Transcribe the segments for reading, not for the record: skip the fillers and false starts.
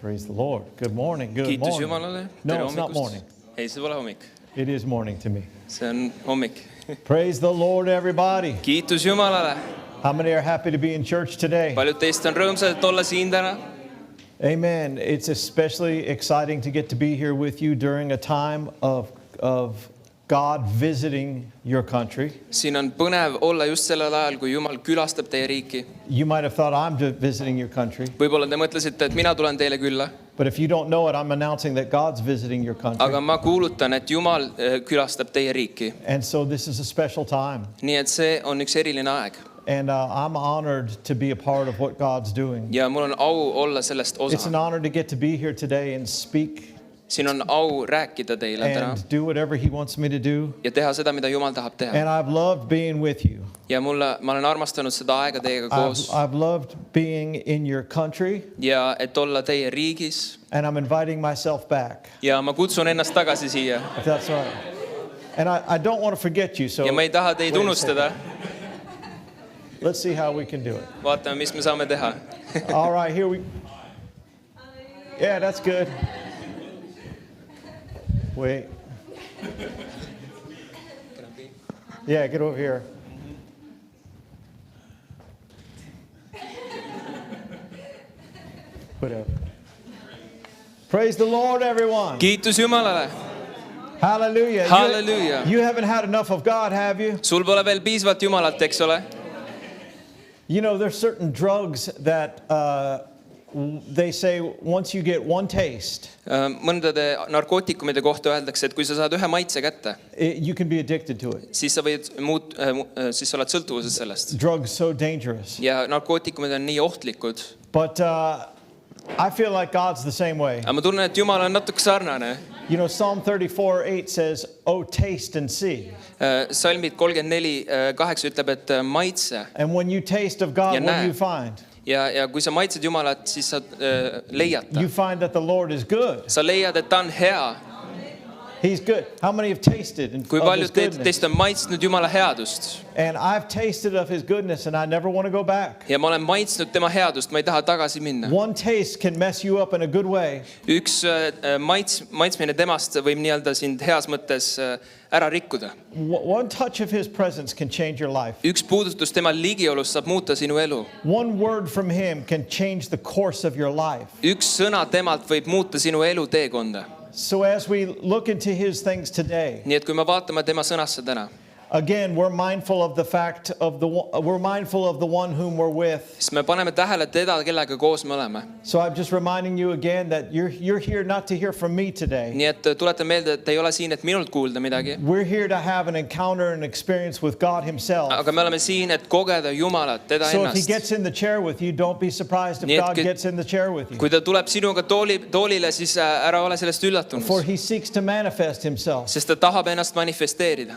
Praise the Lord. Good morning. Good Kiitus morning. Jumalale. No, it's not morning. Ei, see pole hommik. It is morning to me. See on hommik. Praise the Lord, everybody. Kiitus Jumalale. How many are happy to be in church today? Paljud teist on rõõmsad, et olla siin täna. Amen. It's especially exciting to get to be here with you during a time of God visiting your country. Siin on põnev olla just sellel ajal, kui Jumal külastab teie riiki. You might have thought I'm visiting your country. Võib-olla te mõtlesite, et mina tulen teile külla. But if you don't know it, I'm announcing that God's visiting your country. Aga ma kuulutan, et Jumal külastab teie riiki. And so this is a special time. Nii et see on üks eriline aeg. And I'm honored to be a part of what God's doing. Ja mul on au olla sellest It's an osa. honor to get to be here today and speak Siin on au rääkida teile täna and do whatever He wants me to do. ja teha seda, mida Jumal tahab teha. And I've loved being with you. Ja ma olen armastanud seda aega teiega koos I've loved being in your country, ja et olla teie riigis. and I'm inviting myself back. Ja ma kutsun ennast tagasi siia. If that's right. And I don't want to forget you, so Ja ma ei taha teid wait a second. unustada. Let's see how we can do it. Vaatame, mis me saame teha. All right, here we. Yeah, that's good. Wait. Yeah, get over here. Put up. Praise the Lord, everyone. Kiitus Jumalale. Hallelujah. Hallelujah. You haven't had enough of God, have you? Sul pole veel piisavalt Jumalat, eks ole? You know, there's certain drugs that they say once you get one taste, Mõndade narkootikumide kohta öeldakse, et kui sa saad ühe maitse kätte, you can be addicted to it. siis sa võid siis sa oled sõltuvuses sellest. Drugs so dangerous. Ja narkootikumid on nii ohtlikud. But I feel like God's the same way. Aga ma tunnen, et Jumal on natuke sarnane. You know, Psalm 34:8 says, "Oh, taste and see." Salmid 34:8 ütleb, et maitse. And when you taste of God, Ja what do näe. you find? Ja kui sa maitsed Jumalat, siis sa leiad ta. You find that the Lord is good. Sa leiad, et ta on hea. He's good. How many have tasted Kui of His paljud goodness? teist on maitsnud Jumala headust? And I've tasted of His goodness, and I never want to go back. Ja ma olen maitsnud tema headust, ma ei taha tagasi minna. One taste can mess you up in a good way. Üks maitsmine temast võib nii-öelda sind heas mõttes ära rikkuda. One touch of His presence can change your life. Üks puudutus tema ligiolust saab muuta sinu elu. One word from Him can change the course of your life. Üks sõna temalt võib muuta sinu elu teekonda. So as we look into His things today, Nii et kui me vaatame tema sõnasse täna, again, we're mindful of the fact of we're mindful of the one whom we're with. siis me paneme tähele teda, kellega koos me oleme. So I'm just reminding you again that you're here not to hear from me today. Nii et tuletan meelde, et ei ole siin, et minult kuulda midagi. We're here to have an encounter and experience with God Himself. Aga me oleme siin, et kogeda Jumalat, teda So if He ennast. gets in the chair with you, don't be surprised if Nii et God gets in the chair with you. Kui ta tuleb sinuga toolile, siis ära ole sellest For üllatunud. He seeks to manifest Himself. Sest ta tahab ennast manifesteerida.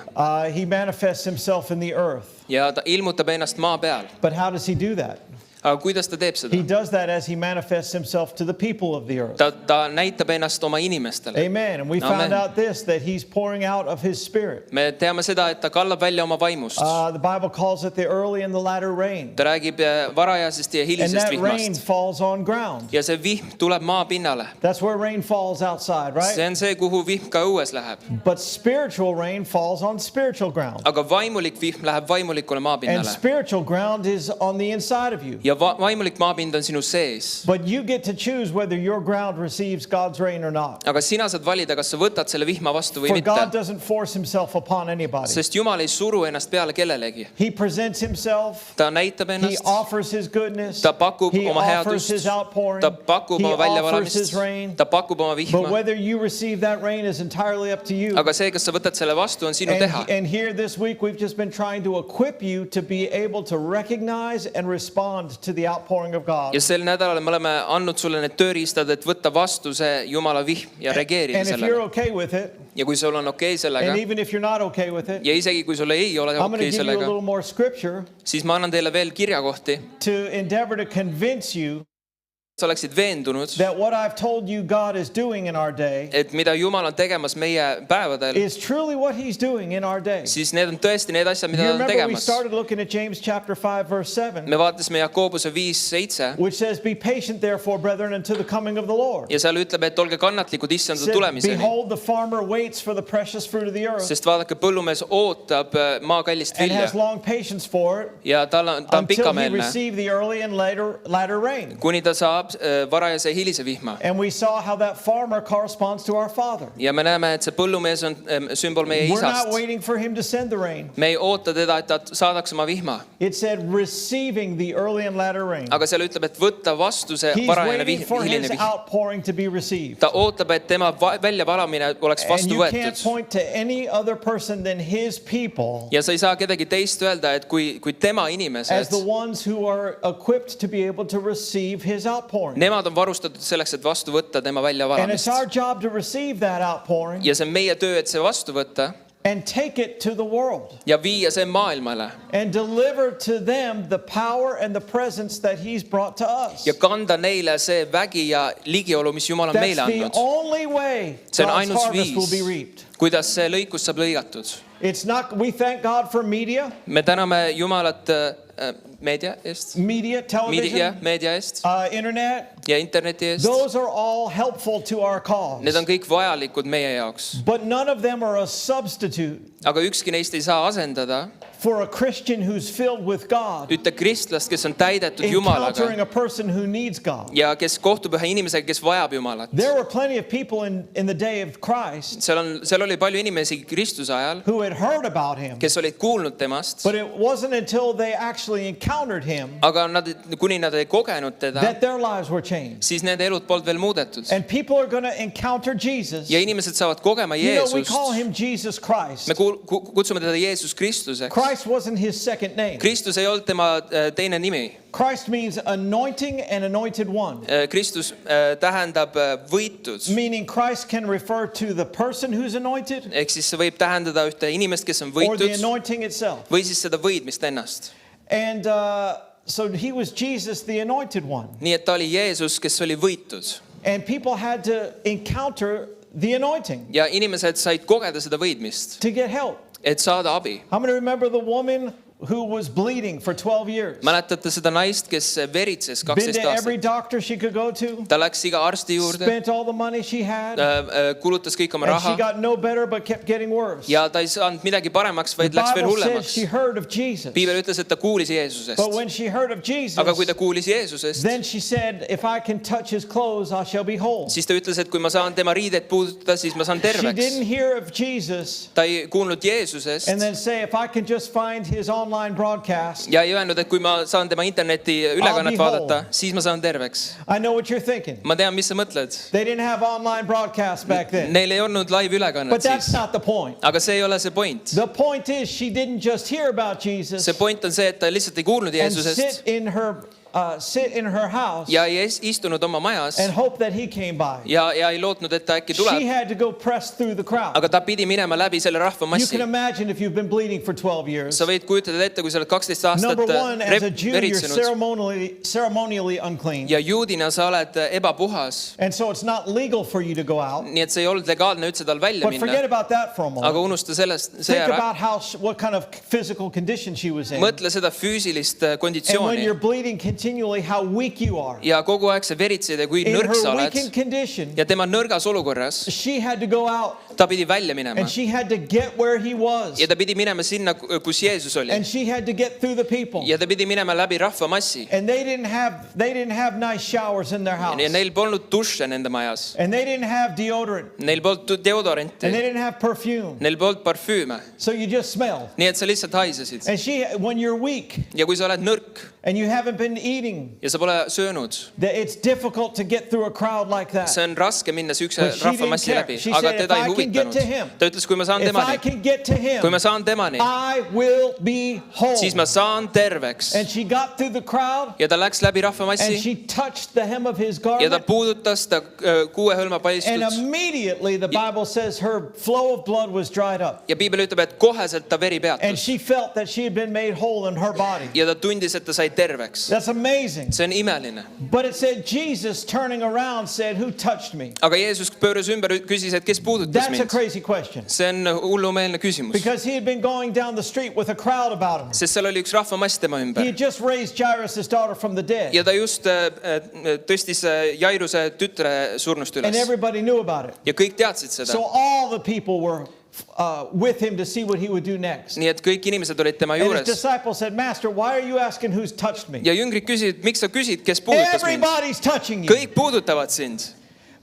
He manifests Himself in the earth. Ja ta ilmutab ennast maa peal. But how does He do that? Aga kuidas ta teeb seda? He does that as He manifests Himself to the people of the earth. Ta näitab ennast oma inimestele. Amen. And we found out this, that He's pouring out of His Spirit. Me teame seda, et ta kallab välja oma vaimust. The Bible calls it the early and the latter rain. Ta räägib varajasest ja And hilisest that rain vihmast. falls on ground. Ja see vihm tuleb maa pinnale. That's where rain falls outside, right? See on see, kuhu vihm ka õues läheb. But spiritual rain falls on spiritual ground. Aga vaimulik vihm läheb vaimulikule maa And pinnale. spiritual ground is on the inside of you. Ja vaimulik maapind on sinu sees. But you get to choose whether your ground receives God's rain or not. Aga sina saad valida, kas sa võtad selle vihma vastu või For God mitte. doesn't force Himself upon anybody. Sest Jumal ei suru ennast peale kellelegi. He presents Himself. Ta näitab He ennast. offers His goodness. Ta pakub He oma offers headust. His outpouring. Ta pakub He oma offers His väljavalamist. rain. Ta pakub oma But vihma. whether you receive that rain is entirely up to you. Aga see, kas sa võtad selle vastu, on sinu teha. And here this week we've just been trying to equip you to be able to recognize and respond to the outpouring of God. Ja sel nädalal me oleme andnud sulle need tööriistad, et võtta vastu see Jumala vihm ja reageerida And if you're sellele. okay with it, Ja kui sul on okei sellega, and even if you're not okay with it, ja isegi kui sul ei ole I'm going to okei give you a sellega, little more scripture siis ma annan teile veel kirjakohti, to endeavor to convince you sa oleksid veendunud, that what I've told you God is doing in our day et mida Jumal on tegemas meie päevadel, is truly what he's doing in our day. siis need on tõesti need asjad, mida You ta on remember we tegemas. started looking at James chapter 5 verse 7, Me vaatasime Jakobuse 5:7 which says, be patient therefore, brethren, until the coming of the Lord. ja seal ütleb, et olge kannatlikud issanda Said, tulemiseni. behold, the farmer waits for the precious fruit of the earth Sest vaadake, põllumees ootab maa kallist and vilja has long patience for it ja ta on until he pikameelne, receive the early and latter rain. kuni ta saab varajase hilise vihma. And we saw how that farmer corresponds to our Father. Ja me näeme, et see põllumees on sümbol meie We're not isast. waiting for him to send the rain. Me ei oota teda, et ta saadaks oma vihma. It said receiving the early and latter rain. Aga seal ütleb, et võtta vastu see He's varajane waiting for hiline his vihm. outpouring to be received. Ta ootab, et tema väljavalamine oleks And vastu you can't võetud. point to any other person than his people Ja sa ei saa kedagi teist öelda, et kui tema as inimesed, the ones who are equipped to be able to receive his outpouring. nemad on varustatud selleks, et vastu võtta tema And it's väljavalamist. our job to receive that outpouring Ja see on meie töö, et see vastu võtta and take it to the world ja viia see maailmale and deliver to them the power and the presence that he's brought to us. ja kanda neile see vägi ja ligiolu, mis Jumal on That's meile the andnud. only way See on God's ainus harvest will be viis, reaped. kuidas see lõikus saab lõigatud. It's not, we thank God for media, Me täname Jumalat meedia eest, television, meedia eest internet. ja interneti eest. Those are all helpful to our cause. Need on kõik vajalikud meie jaoks. But none of them are a substitute Aga ükski neist ei saa asendada for a Christian who's filled with God, ühte kristlast, kes on täidetud Jumalaga encountering a person who needs God. ja kes kohtub ühe inimesega, kes vajab Jumalat. There were plenty of people in the day of Christ Seal oli palju inimesi Kristuse ajal, who had heard about him, kes olid kuulnud temast, but it wasn't until they actually encountered him aga kuni nad ei kogenud teda, that their lives were changed. siis need elud polnud veel muudetud. And people are going to encounter Jesus. Ja inimesed saavad kogema You know, we call Jeesust. him Jesus Christ. Me kutsume teda Jeesus Kristuseks. Christ wasn't his second name. Kristus ei olnud tema teine nimi. Christ means anointing and anointed one. Kristus tähendab võitud. Meaning Christ can refer to the person who's anointed Ehk siis see võib tähendada ühte inimest, kes on or the võitud, anointing itself. või siis seda võidmist ennast. And so he was Jesus, the anointed one. Nii et ta oli Jeesus, kes oli võitud. And people had to encounter the anointing Ja inimesed said kogeda seda võidmist, to get help. et saada abi. How many remember the woman who was bleeding for 12 years? Mäletate seda naist, kes veritses Been 12 to every aastat? doctor she could go to, Ta läks iga arsti juurde, spent all the money she had, kulutas kõik oma and she raha got no better but kept getting worse. ja ta ei saanud midagi paremaks, The vaid läks veel Bible says hullemaks. she heard of Jesus. Piibel ütles, et ta kuulis Jeesusest. But when she heard of Jesus, Aga kui ta kuulis Jeesusest, then she said, if I can touch his clothes, I shall be whole. siis ta ütles, et kui ma saan tema riidet puudutada, siis ma saan She terveks. didn't hear of Jesus Ta ei kuulnud Jeesusest and then say, if I can just find his online broadcast, ja ei öelnud, et kui ma saan tema interneti ülekannet vaadata, siis ma saan terveks. I know what you're thinking. Ma tean, mis sa mõtled. They didn't have online broadcasts back then. Neil ei olnud live-ülekannet But that's siis. not the point. Aga see ei ole see point. The point is she didn't just hear about Jesus See point on see, et ta lihtsalt ei kuulnud and Jeesusest sit in her house ja ei istunud oma majas and hope that he came by. ja ei lootnud, et ta äkki She tuleb. had to go press through the crowd. Aga ta pidi minema läbi selle You rahvamassi. can imagine if you've been bleeding for 12 years. Sa võid kujutada ette, kui sa oled 12 aastat Number one, as a Jew, you're veritsenud ceremonially unclean. ja juudina sa oled ebapuhas. And so it's not legal for you to go out. Nii et see ei olnud legaalne üldse tal välja But forget minna. about that for a Aga moment. unusta see Think ära. about what kind of physical condition she was in. Mõtle seda füüsilist And when konditsiooni you're bleeding continually, how weak you are. ja kogu aeg sa veritsed ja kui In nõrk sa her oled weakened condition, ja tema nõrgas olukorras, she had to go out ta pidi välja minema and she had to get where he was. ja ta pidi minema sinna, kus Jeesus oli And she had to get through the people. ja ta pidi minema läbi rahvamassi And they didn't have nice showers in their house. ja neil polnud duše nende majas, And they didn't have deodorant. neil polnud And they deodorenti, didn't have perfume. neil polnud parfüüme, So you just smell. nii et sa lihtsalt haisesid And when you're weak ja kui sa oled nõrk and you haven't been eating, ja sa pole söönud, it's difficult to get through a crowd like that. see on raske minna siukse But she didn't rahvamassi care. läbi, She aga said, if teda ei I can can get huvitanud. to him, Ta ütles, kui ma saan if I temani, can get to him, kui ma saan temani, I will be whole. siis ma saan terveks. And she got through the crowd Ja ta läks läbi and rahvamassi she touched the hem of his ja ta garment. puudutas ta kuuehõlma And paistut. immediately the Bible says her flow of blood was dried up. Ja piibel ütleb, et koheselt ta veri And peatus. she felt that she had been made whole in her body. Ja ta tundis, et ta sai terveks. That's amazing. See on imeline. But it said Jesus turning around said, "Who touched me?" Aga Jeesus pööras ümber, küsis, et kes puudutas That's a mind. crazy question. See on hullumeelne küsimus. Because he had been going down the street with a crowd about him. Sest seal oli üks rahvamass tema He ümber. had just raised Jairus' daughter from the dead. Ja ta just tõstis Jairuse tütre surnust And üles. everybody knew about it. Ja kõik teadsid seda. So all the people were with him to see what he would do next. Nii et kõik inimesed olid tema And his juures. disciples said, "Master, why are you asking who's touched me?" Ja jüngrid küsisid, miks sa küsid, kes puudutas mind? Everybody's touching you. Kõik puudutavad sind.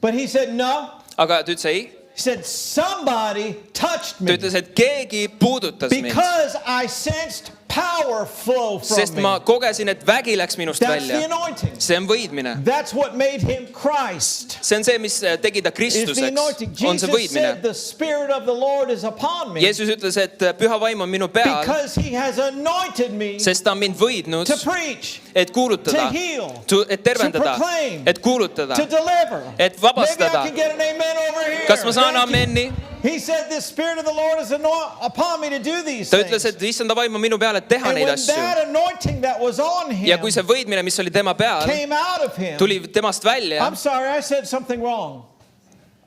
But he said, "No." Aga ta ütles ei. He said, "Somebody touched Ta me ütles, et keegi puudutas mind. because I sensed power flow Sest from ma me." kogesin, et vägi läks minust That's the välja. anointing. See on võidmine. That's what made him Christ. See on see, mis tegi ta Is the Kristuseks. anointing. On see Jesus said, võidmine. "The Spirit of the Lord is upon me Jeesus ütles, et püha vaim on minu peal, because he has anointed me sest ta on mind võidnud, to preach, et kuulutada, to heal, et tervendada, to proclaim, et kuulutada, to deliver." et Maybe I vabastada. can get an amen over here. Kas ma saan Thank you. amenni? He said, "The Spirit of the Lord is upon me to do these Ta ütles, things." et issanda vaim on minu peal, et teha And neid when asju. that anointing that was on Ja him kui see võidmine, mis oli tema peal, came out of him, tuli temast välja. I'm sorry, I said something wrong.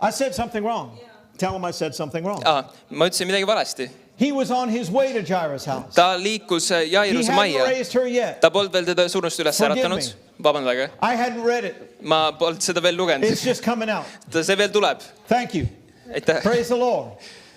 I said something wrong. Tell him I said something wrong. Ma ütlesin midagi valesti. He was on his way to Jairus' house. Ta liikus He Jairuse hadn't majja. raised her yet. Ta polnud veel teda surnust üles Forgive äratanud. Vabandage. I hadn't read it. Ma polnud seda veel lugenud. It's just coming out. See veel tuleb. Thank you. Aitäh. Praise the Lord.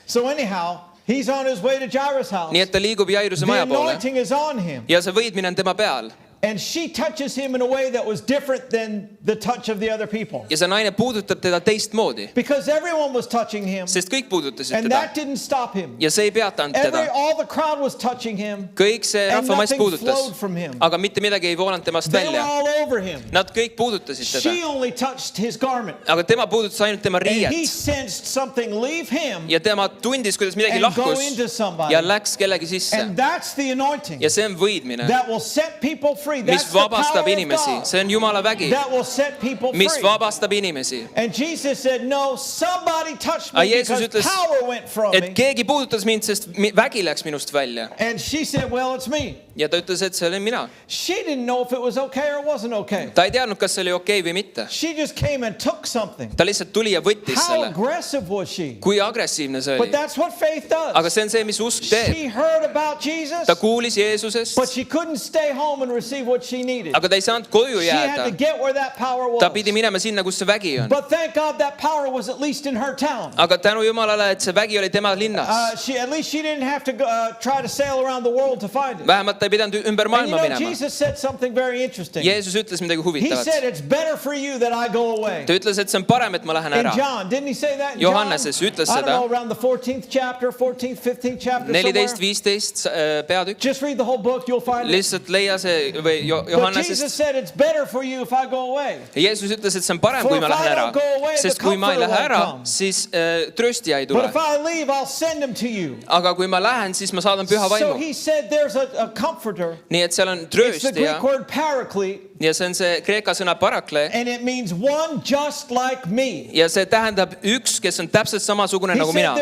So anyhow, he's on his way to Jairus' house. Nii et ta liigub Jairuse The maja poole. anointing is on him. Ja see võidmine on tema peal. And she touches him in a way that was different than the touch of the other people. Ja see naine puudutab teda teistmoodi. Because everyone was touching him. Sest kõik puudutasid And teda. that didn't stop him. Ja see ei peatanud teda. All the crowd was touching him. Kõik see And rahvamass nothing puudutas. flowed from him. Aga mitte midagi ei voolanud temast They were välja. all over him. Nad kõik puudutasid She teda. only touched his garment. Aga tema puudutas ainult tema And he riiet. sensed something leave him Ja tema tundis, kuidas midagi and go lahkus into somebody. ja läks kellegi sisse. And that's the anointing Ja see on võidmine, that will set people free. mis That's the power vabastab of inimesi. God See on Jumala vägi, that will set people mis free. vabastab inimesi. And Jesus said, "No, somebody touched Aga me Jeesus because ütles, power went from Et me." keegi puudutas mind, sest vägi läks minust välja. And she said, "Well, it's me." Ja ta ütles, et see olin mina. She didn't know if it was okay or wasn't okay. Ta ei teadnud, kas see oli okei või mitte. She just came and took something. Ta lihtsalt tuli ja võttis How selle. aggressive was she? Kui agressiivne see But oli. that's what faith Aga does. see on see, mis usk teeb. She heard about Jesus, Ta kuulis Jeesusest, but she couldn't stay home and receive what she needed. aga ta ei saanud koju She had to jääda. get where that power was. Ta pidi minema sinna, kus see vägi on. But thank God that power was at least in her town. Aga tänu Jumalale, et see vägi oli tema linnas. At least she didn't have to go, try to sail around the world to find it. Vähemalt ta ei pidanud ümber And maailma minema. Jesus said something very interesting. Jeesus ütles midagi He huvitavat. said, "It's better for you that I go away." Ta ütles, et see on parem, et ma lähen In ära. John, didn't he say that? In Johanneses John? ütles I don't seda. know, around the 14th chapter, 14th, 15th chapter somewhere. 14-15 peatükk. Just read the whole book, you'll find it. Lihtsalt leia see või But Jesus Johannesest. said, "It's better for you if I go away." Ja Jeesus ütles, et see on parem, For kui ma if I lähen ära. don't go away, the Sest kui ma ei lähe comforter ära, won't come. siis tröstija ei But tule. if I leave, I'll send him to you. Aga kui ma lähen, siis ma saadan püha So vaimu. he said there's a comforter. Nii et seal on It's the tröstija Greek word paraclete, ja see on see kreeka sõna parakle and it means one just like me. ja see tähendab üks, kes on täpselt samasugune He nagu said mina.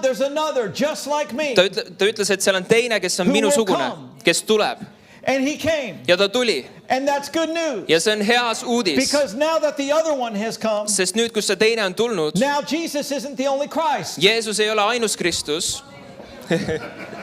there's another just like me. Ta ütles, et seal on teine, kes on Who will minusugune, come? kes tuleb And he came. ja ta tuli And that's good news. ja see on heas uudis, Because now that the other one has come, sest nüüd, kus see teine on tulnud, now Jesus isn't the only Christ. Jeesus ei ole ainus Kristus.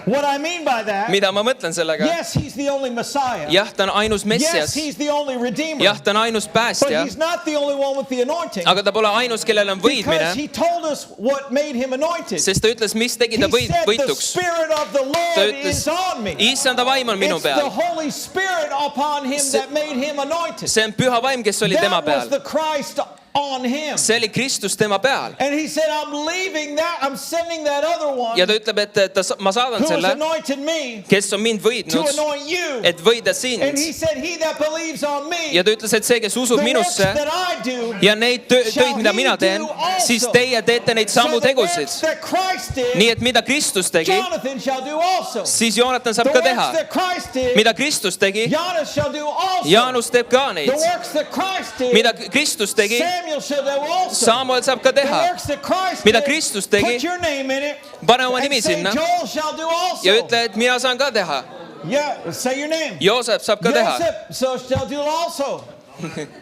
What I mean by that, Mida ma mõtlen sellega? yes, he's the only Messiah. Jah, ta on ainus Yes, Messias. he's the only Redeemer. Jah, ta on ainus But päästja, he's not the only one with the anointing. aga ta pole ainus, kellel on Because võidmine, he told us what made him anointed. sest ta ütles, mis tegi He ta said the võituks. Spirit of the Ta Lord ütles, is on me. issanda vaim on minu It's the peal. Holy Spirit upon him See- that made him anointed. See on püha vaim, kes oli tema That was peal. the Christ on him. See oli Kristus tema peal. And he said, I'm leaving that, I'm sending that other one Ja ta ütleb, et ma saadan who has selle, anointed me kes on mind to võidnud, anoint you. et võida And sind. he said, he that believes on me, Ja ta ütles, et see, kes the usub works minusse that I do, ja neid shall töid, mida mina he teen, do siis also. teie teete neid samu So the tegusid. works that Christ did, Nii et mida Kristus tegi, Jonathan shall do also. siis Joonatan The saab ka works teha. that Christ did, Mida Kristus tegi, Janus shall do also. Jaanus teeb ka The neid. works that Christ did, Mida Kristus tegi, Samuel shall do also. Samuel saab ka The teha. works that Christ Mida did, Kristus tegi, put your name in it pane oma nimi and say sinna Joel shall do also. ja ütle, et mina saan ka teha. Yeah, say your name. Joosep saab ka teha. Joseph, so shall do also.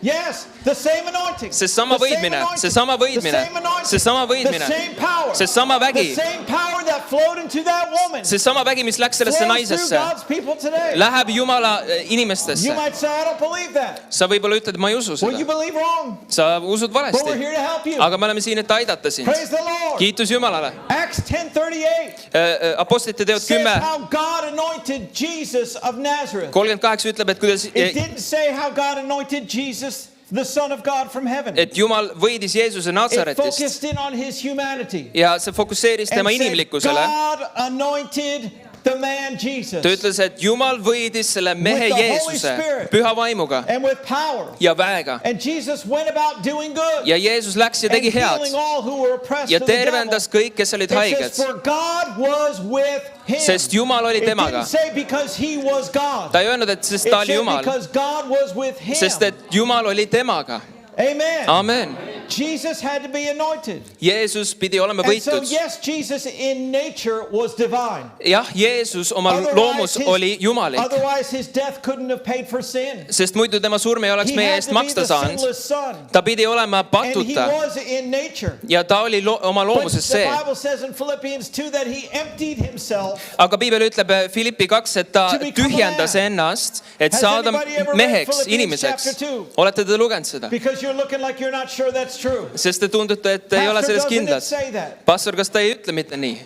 Yes, the same anointing. Seesama The same võidmine, anointing. seesama võidmine, The same anointing. seesama võidmine, The same power. seesama vägi. The same power that flowed into that woman Seesama vägi, mis läks sellesse flows through naisesse, God's people today. läheb Jumala You inimestesse. might say, I don't believe that. Sa võib-olla ütled, ma ei usu Well, you seda. believe wrong. Sa usud But we're valesti. here to help you. Aga me oleme siin, et aidata sind. Praise the Lord. Kiitus Jumalale. Acts 10:38 Apostlite teod says 10, how God anointed Jesus of Nazareth. 38 ütleb, et kuidas, It didn't say how God anointed Jesus, the Son of God from heaven. et Jumal võidis Jeesuse It Natsaretist focused in on his humanity. ja see fokusseeris tema And said, inimlikkusele. God anointed the man Jesus. Ta ütles, et Jumal võidis selle mehe With the Holy Jeesuse Spirit. püha vaimuga And with power. ja väega. And Jesus went about doing good. Ja Jeesus läks ja And tegi head healing all who were oppressed ja of the devil. tervendas kõik, kes olid It haiged, says, for God was with him. sest Jumal oli It temaga. didn't say because he was God. Ta ei öelnud, et sest It ta oli said Jumal, because God was with him. sest et Jumal oli temaga. Amen. Amen. Jesus had to be anointed. Jeesus pidi olema And so võitud. yes, Jesus in nature was divine. Jah, Jeesus oma loomus oli jumalik, Otherwise his death couldn't have paid for sin. sest muidu tema surm ei oleks He meie had eest to be maksta the saanud. sinless son. Ta pidi olema And he patuta was in nature. ja ta oli oma But loomuses the see. Bible says in Philippians 2 that he emptied himself. Aga piibel ütleb Philippi 2, et ta To become a tühjendas man. ennast, et Has saada anybody ever read meheks, Philippians inimeseks. chapter 2? Olete te lugenud seda? Because you're looking like you're not sure that's true. Sest te tundute, et ei ole Pastor, selles doesn't it kindlad. say that? Pastor, kas ta ei ütle mitte nii?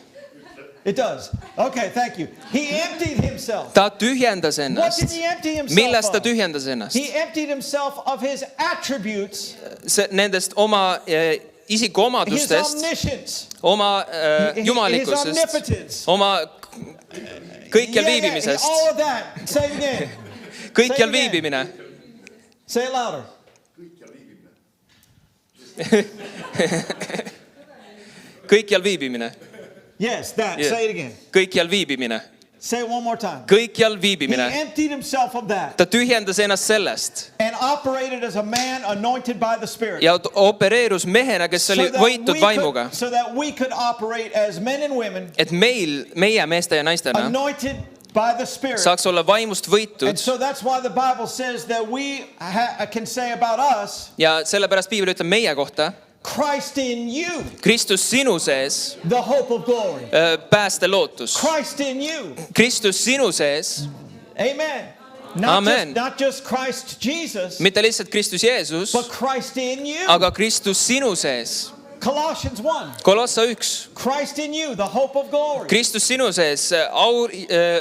It does. Okay, thank you. He emptied himself. Ta tühjendas What ennast. did he empty himself Millest ta of? tühjendas ennast? He emptied himself of his attributes, Nendest oma his isikuomadustest, omniscience, oma his jumalikkusest, omnipotence. oma kõikjal viibimisest. all of that. Say it again. Kõikjal Say it again. viibimine. Say it louder. Kõikjal viibimine. Yes, that. Yeah. Say it again. Kõikjal viibimine. Say it one more time. Kõikjal He viibimine. emptied himself of that Ta tühjendas ennast sellest and operated as a man anointed by the Spirit. ja opereerus mehena, kes oli võitud vaimuga. So that we could operate as men and women Et meie meeste ja naistena anointed by the Spirit. saaks olla vaimust And võitud so that's why the Bible says that we can say about us, ja sellepärast piibel ütleb meie kohta, Christ in you, Kristus sinu sees, the hope of glory. päästelootus. Christ in you. Kristus sinu sees, Amen. Amen. Not just Christ Jesus, mitte lihtsalt Kristus Jeesus, but Christ in you. aga Kristus sinu sees. Colossians 1. Kolossa 1. Christ in you, the hope of glory. Kristus sinu sees,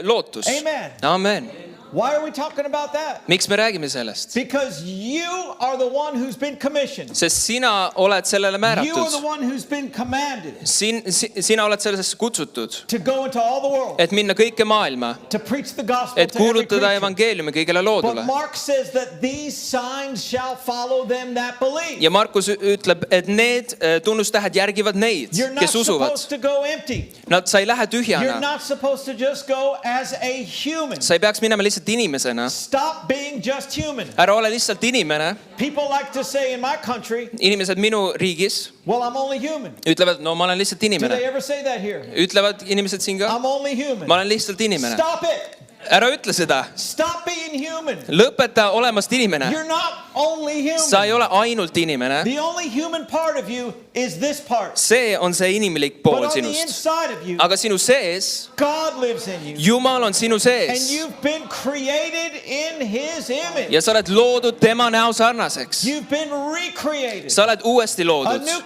lootus. Amen. Amen. Why are we talking about that? Miks me räägime sellest? Because you are the one who's been commissioned. Sest sina oled sellele You are the määratud. one who's been commanded Sina oled sellesse kutsutud, to go into all the world, et minna kõike maailma, to preach the gospel et to every kuulutada creature. evangeeliumi kõigele But loodule. Mark says that these signs shall follow them that believe. Ja Markus ütleb, et need tunnustähed järgivad neid, You're not kes usuvad. supposed to go empty. Sa ei lähe You're tühjana. not supposed to just go as a human. Sa ei peaks minema lihtsalt inimesena. Stop being just human. Ära ole lihtsalt inimene. People like to say in my country, Inimesed minu riigis well, I'm only human. ütlevad, no ma olen lihtsalt Do they inimene. ever say that here? Ütlevad inimesed siin ka, I'm only human. ma olen lihtsalt inimene. Stop it. Ära ütle seda. Stop being human. Lõpeta olemast inimene. You're not only Sa ei human. ole ainult inimene. The only human part of you is this part. See on see inimlik But pool on the sinust. inside of you, Aga sinu sees, God lives in you. Jumal on sinu And sees. you've been created in His image. Ja sa oled loodud tema näo sarnaseks. You've been recreated. Sa oled uuesti A loodud. new...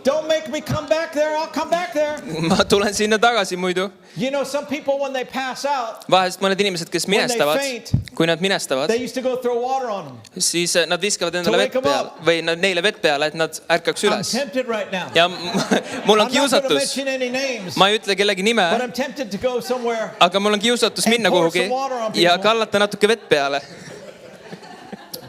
Don't make me come back there. I'll come back there. Ma tulen sinna tagasi muidu. You know, some people, when they pass out, Vahest mõned inimesed, kes When they minestavad, faint, kui nad minestavad, they used to go throw water on them. siis nad viskavad endale To vett wake 'em peale up. või neile vett peale, et nad ärkaks I'm üles. tempted right now. Ja mul on I'm not going to kiusatus. mention any names, Ma ei ütle kellegi nime, but I'm tempted to go somewhere. aga mul on kiusatus minna pour kuhugi some water on ja people. kallata natuke vett peale.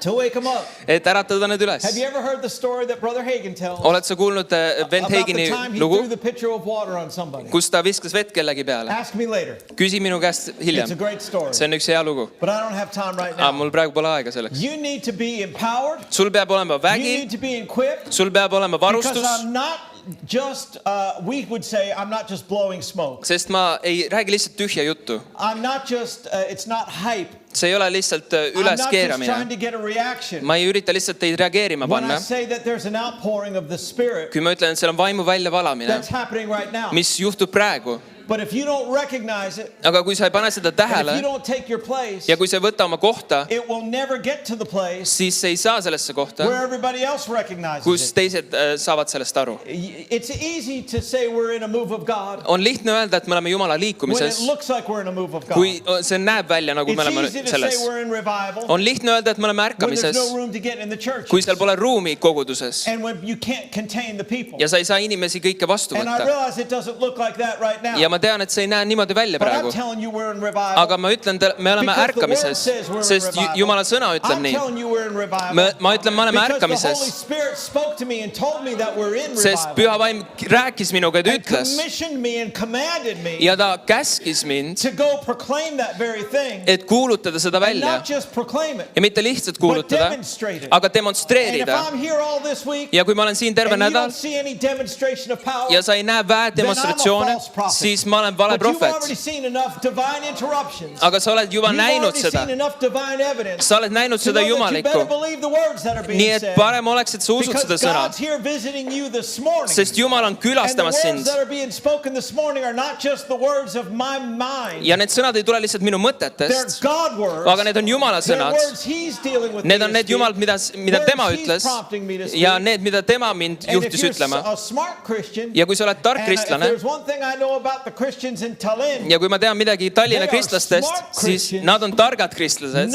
to wake them up. et äratada need üles. Have you ever heard the story that Brother Hagin tells Oled sa kuulnud vend about the Hagini time he lugu, threw the pitcher of water on somebody? kus ta viskas vett kellegi peale? Ask me later. Küsi minu käest It's a hiljem. great story. See on üks hea lugu. But I don't have time right Aga now. mul praegu pole aega selleks. You need to be empowered. Sul peab olema You vägi, need to be equipped. sul peab olema Because varustus, I'm not just, we would say, I'm not just blowing smoke. sest ma ei räägi lihtsalt tühja juttu. I'm not just, it's not hype. See ei ole lihtsalt I'm üles not just trying keeramine. to get a reaction. Ma ei ürita lihtsalt teid reageerima When I panna. say that there's an outpouring of the Spirit, Kui ma ütlen, et seal on vaimu väljavalamine, that's happening right now. mis juhtub praegu. But if you don't recognize it, Aga kui sa ei pane seda and if you tähele don't take your place, ja kui sa ei võta oma kohta, it will never get to the place siis sa ei saa sellesse kohta, where everybody else recognizes kus it. teised saavad sellest aru. It's easy to say we're in a move of God On lihtne öelda, et me oleme Jumala when it liikumises, looks like we're in a move of God. kui see näeb välja, nagu me It's oleme easy to say selles. we're in revival On lihtne öelda, et me oleme when there's ärkamises, no room to get in the church. kui seal pole ruumi koguduses And when you can't contain the people. ja sa ei saa inimesi kõike vastu And I võtta. realize it doesn't look like that right now. Ja ma tean, et see ei näe niimoodi välja But I'm praegu. telling you we're in revival. Aga ma ütlen, me oleme Because the word ärkamises, says we're in sest revival. Jumala sõna ütleb I'm nii. telling you we're in revival. Ma ütlen, me oleme Because the Holy ärkamises, Spirit spoke to me and told me that we're in sest revival. Püha Vaim rääkis minuga, ta And ütles commissioned me and commanded me ja ta käskis mind, to go proclaim that very thing. et kuulutada seda And välja not just proclaim it, ja mitte lihtsalt but kuulutada, demonstrate it. aga And if demonstreerida. I'm here all this week Ja kui ma olen siin terve and you nädal don't see any demonstration of power, ja sa ei näe väedemonstratsioone, siis ma olen vale but you've already prohvet. seen enough divine interruptions. Aga sa oled juba You've näinud already seda. seen enough divine evidence Sa oled näinud to seda know that you better jumalikku. believe the words that are being Nii et said. parem oleks, et sa usud Because seda sõna, God's here visiting you this morning. sest Jumal on And the külastamas words sind. that are being spoken this morning are not just the words of my mind. Ja need sõnad ei tule lihtsalt minu They're mõtetest, God words. aga need on Jumala They're sõnad. words He's dealing with Need me on to need speak. Jumal, mida Words tema He's ütles prompting me to speak. ja need, mida tema mind And if juhtis you're ütlema. a smart Christian, Ja kui sa oled tark and if kristlane there's one thing I know about the Christians in Tallinn, ja kui ma tean midagi Tallinna They are kristlastest, smart siis Christians. nad on targad kristlased,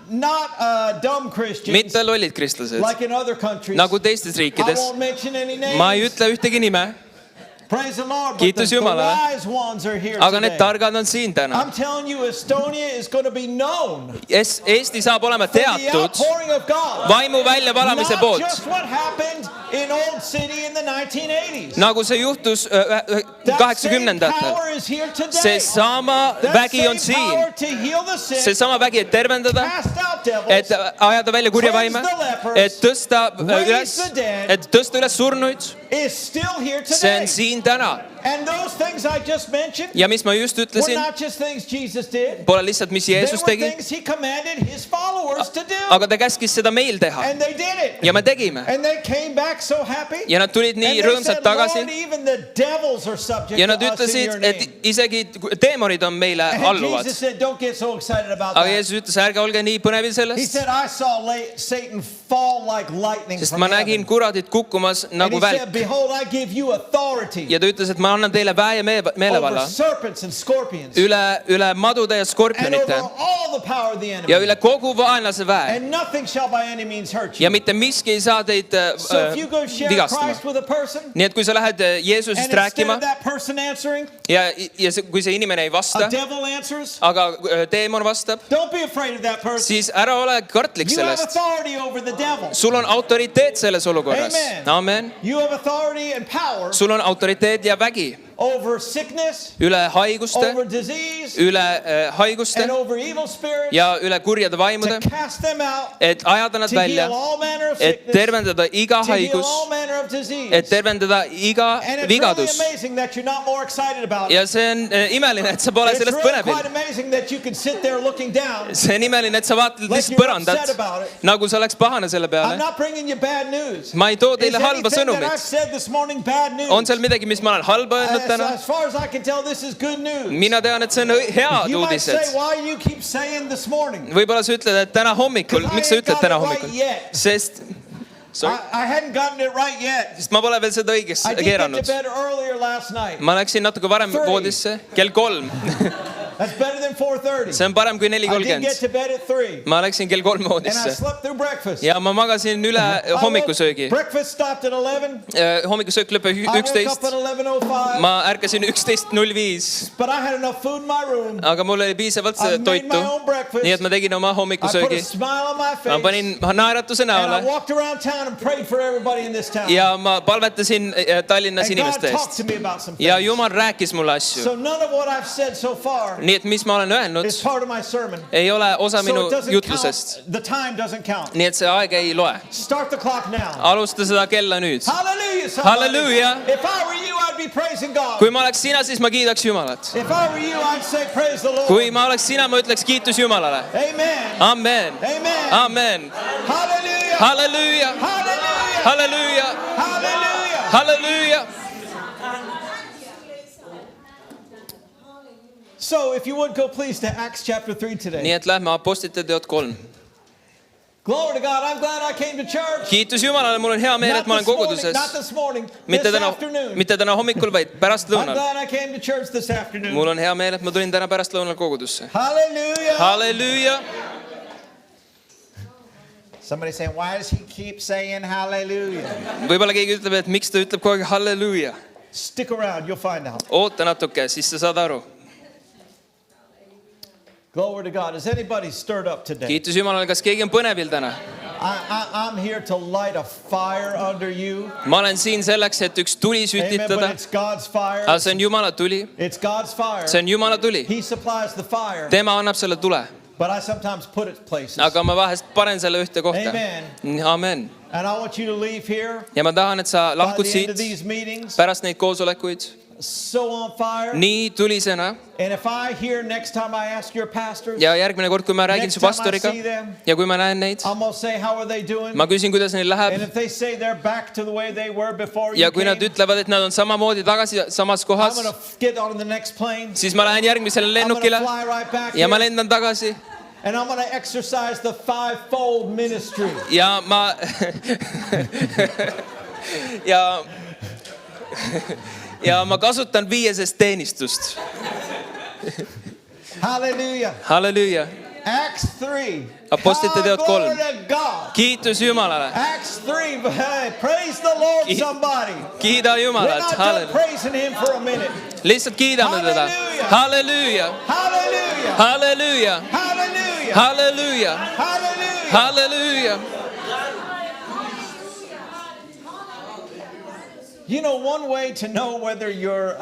not dumb Christians mitte lollid kristlased, like in other countries. nagu teistes I riikides. won't mention any Ma ei names. ütle ühtegi nime, Praise the Lord. But Kiitus the Jumalale. wise ones are here aga need today. targad on siin täna. I'm telling you, Estonia is going to be known Eesti saab olema for the teatud outpouring of God. vaimu väljavalamise Not poolt, just what happened in Old City in the 1980s. nagu see juhtus That same 80-ndatel. power is here today. Seesama That vägi on same power siin, to heal the sick, seesama vägi, et tervendada, cast out et devils, ajada välja kurja vaime, et tõsta üles, et tõsta üles surnuid, is still here see on today. siin täna. And those things I just mentioned Ja mis ma just were ütlesin, not just things Jesus did. pole lihtsalt, mis They Jeesus were tegi, things He commanded His followers to do. aga ta käskis seda meil teha And they did it. ja me tegime. And they came back so happy. Ja nad tulid And nii they rõõmsalt said, Lord, tagasi even the devils are subject ja to nad us in ütlesid, your et name. isegi teemonid on meile And alluvad. Jesus said, don't get so excited about Aga that. Jeesus ütles, ärge olge nii põnevil He sellest, said, I saw Satan fall like lightning sest from ma nägin heaven. kuradit kukkumas And nagu he said, välk. behold, I give you authority Ja ta ütles, et ma annan teile väe ja over meelevalla serpents and scorpions üle madude ja and skorpionite over all the power of the enemy. ja üle kogu vaenlase väe. And nothing shall by any means hurt Ja you. mitte miski ei saa teid So if you go share vigastama. Christ with a person, Nii et kui sa lähed and Jeesusest instead rääkima of that person answering, kui see inimene ei a vasta, devil answers, aga teemon vastab, don't be afraid of that person. siis ära ole kartlik You have sellest. authority over the devil. Sul on autoriteet selles olukorras. Amen. Amen. You have authority and power Sul on autoriteet ja vägi over sickness, üle haiguste, over disease, üle haiguste and over evil spirits, ja üle kurjade vaimude, to cast them out, et ajada nad to välja, heal all manner of et sickness, tervendada iga to heal haigus, all manner of disease. et tervendada iga And it's really vigadus. amazing that you're not more excited about it. Ja see on imeline, et sa pole It's sellest really quite põnevil. amazing that you can sit there looking down See on imeline, et sa vaatad like lihtsalt you're põrandat, upset about it. nagu sa oleks pahane selle I'm peale. not bringing you bad news. Ma ei too Is teile halba anything that I've sõnumit. said this morning bad news? On seal midagi, mis ma olen halba öelnud täna? As far as I can tell, this is good news. Mina tean, et see on head You might say, uudised. why do you keep saying this morning? Võib-olla sa ütled, et täna hommikul, miks sa ütled täna hommikul? Sest Sest I hadn't gotten it right yet. ma pole veel seda õigesti I did get to keeranud. bed earlier last night. Ma läksin natuke varem 3. voodisse, kell 3. That's better than 4:30. see on parem kui I didn't get 4:30. to bed at 3. ma läksin kell 3 And I voodisse slept through breakfast. ja ma magasin üle hommikusöögi. Breakfast stopped at 11. Hommikusöök lõpeb I woke up 11. at 11:05. ma ärkasin 11:05, But I had enough food in my room. aga mul oli piisavalt I made toitu, my own breakfast. nii et ma tegin oma I put a hommikusöögi. smile on my ma face. panin naeratuse And I näole walked around town and prayed for everybody in this town. ja ma palvetasin Tallinnas And God inimeste talked eest to me about some ja things. Jumal rääkis mulle asju. So none of what I've said so far nii et mis ma olen öelnud, is part of my sermon. ei ole osa minu So it doesn't jutlusest. count. The time doesn't count. nii et see aeg ei loe. Start the clock now. alusta seda kella nüüd. Hallelujah. somebody. Halleluuja. If I were you, I'd be praising God. kui ma oleks sina, siis ma kiidaks Jumalat. If I were you, I'd say praise the Lord. kui ma oleks sina, ma ütleks kiitus Jumalale. Amen. Amen. Amen. Amen. Hallelujah. Halleluuja. Hallelujah. Halleluuja. Hallelujah. Halleluja. So if you would go please to Acts chapter 3 nii today. et lähme Apostlite teod 3. Glory to God. I'm glad I came to church. kiitus Jumalale, mul on hea meel, et ma olen koguduses. Not this morning. mitte This täna, afternoon. mitte täna hommikul, vaid I'm pärastlõunal. glad I came to church this afternoon. mul on hea meel, et ma tulin täna pärastlõunal kogudusse. Hallelujah. Halleluja. Somebody saying, why does he keep saying hallelujah? võib-olla keegi ütleb, et miks ta ütleb kogu aeg halleluuja. Stick around. You'll find out. oota natuke, siis sa saad aru. Glory to God. Is anybody stirred up today? kiitus Jumalale, kas keegi on põnevil täna? I'm here to light a fire under you. ma olen siin selleks, et üks tuli Amen. But sütitada. it's God's fire. aga see on Jumala tuli. It's God's fire. see on Jumala tuli. He supplies the fire. tema annab selle tule. But I sometimes put it places. aga ma vahest panen selle ühte kohta. Amen. Amen. And I want you to leave here ja ma tahan, et sa by lahkud the end siit of these meetings pärast neid koosolekuid so on fire. nii tulisena. And if I hear next time I ask your pastors, ja järgmine kord, kui ma räägin Next su time I pastoriga see them, ja kui ma näen neid, I'm going to say, how are they doing? ma küsin, kuidas neil And läheb. if they say they're back to the way they were before ja you kui nad came, ütlevad, et nad on samamoodi tagasi samas I'm kohas, going to get on the next plane. siis ma lähen järgmisele I'm going to lennukile fly right back ja ma here. lendan tagasi And I'm going to exercise the fivefold ministry. ja ma ja ja ma kasutan 5. teenistust. Hallelujah. Halleluja. Acts 3. Apostlite teod 3. Glory to God. kiitus Jumalale. Acts 3. Hey, praise the Lord, somebody. kiida We're Jumalat. not done Halleluja. praising him for a minute. lihtsalt kiidame teda. Halleluja. Hallelujah. Halleluja. Hallelujah. Halleluja. Hallelujah. Halleluja. You know, one way to know whether you're,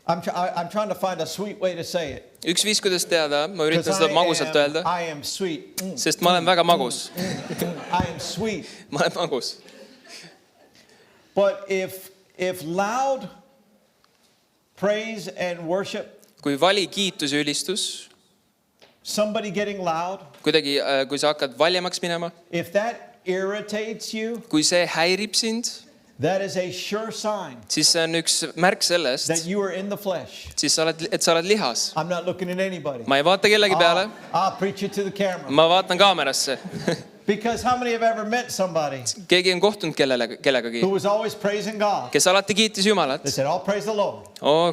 I'm trying to find a sweet way to say it. üks viis, kuidas teada, ma 'Cause üritan seda magusalt öelda, I am sweet. sest ma olen väga magus. I am sweet. ma olen magus. But if loud praise and worship, kui vali kiitus ja ülistus, somebody getting loud, kuidagi, kui sa hakkad valjemaks minema, if that irritates you, kui see häirib sind, that is a sure sign siis see on üks märk that sellest, you are in the flesh. siis et sa oled lihas. I'm not looking at anybody. ma ei vaata kellegi peale, I'll preach it to the camera. ma vaatan kaamerasse. Because how many have ever met somebody keegi on kohtunud kellegagi, who was always praising God? kes alati kiitis Jumalat. They said, "Oh, praise the Lord."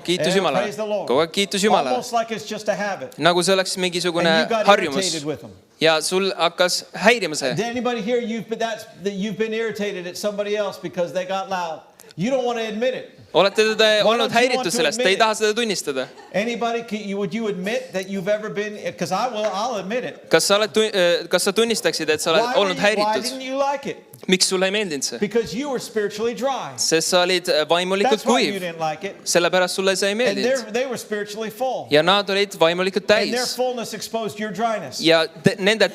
Kiitus Yeah, Jumalale. praise the Lord. kogu aeg kiitus Jumalale. Almost like it's just a habit. nagu see oleks mingisugune And you got harjumus irritated with them. ja sul hakkas häirima see. Did anybody here you've been irritated at somebody else because they got loud? You don't want to admit it. olete te Why olnud don't you häiritud want to sellest, te admit ei it? taha seda tunnistada. Anybody, would you admit that you've ever been? Because I'll admit it. kas sa tunnistaksid, et sa oled olnud Why häiritud? didn't you like it? miks sulle ei meeldinud see? Because you were spiritually dry. sest sa olid vaimulikult That's why you kuiv, didn't like it. sellepärast sulle see ei And meeldinud. they were spiritually full. ja nad olid vaimulikult And their täis fullness exposed your dryness. ja nende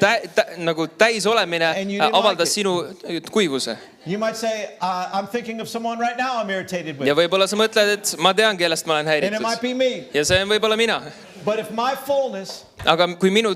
nagu täis olemine And you didn't avaldas like it. sinu kuivuse. You might say, I'm thinking of someone right now I'm irritated ja with. võib-olla sa mõtled, et ma tean, kellest ma olen And it might häiritud. be me. ja see on võib-olla mina. But if my fullness aga kui minu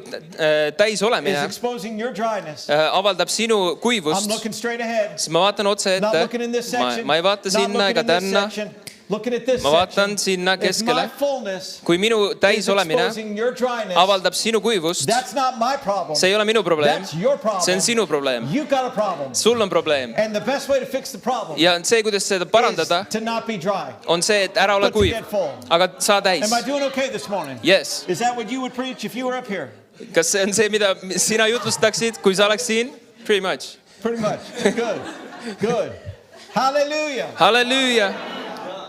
täis is olemine exposing your dryness, avaldab sinu I'm kuivust, looking straight ahead. siis ma vaatan otse Not ette. looking in this section. ma ei vaata Not sinna looking ega in this tänna. section. Looking at this ma vaatan section, sinna if my keskele. fullness Kui minu is täisolemine exposing your dryness, avaldab sinu kuivust, that's not my problem. see ei ole minu probleem, That's your problem. see on sinu probleem. You've got a problem. Sul on probleem. And the best way to fix the problem Ja see, kuidas seda parandada, is to not be dry. on see, et ära ole But to kuiv, get full. aga saa täis. Am I doing okay this morning? Yes. Is that what you would preach if you were up here? Kas see on see, mida sina jutlustaksid, kui sa oleks siin? Pretty much. Pretty much. Good. Good. Hallelujah. Halleluuja.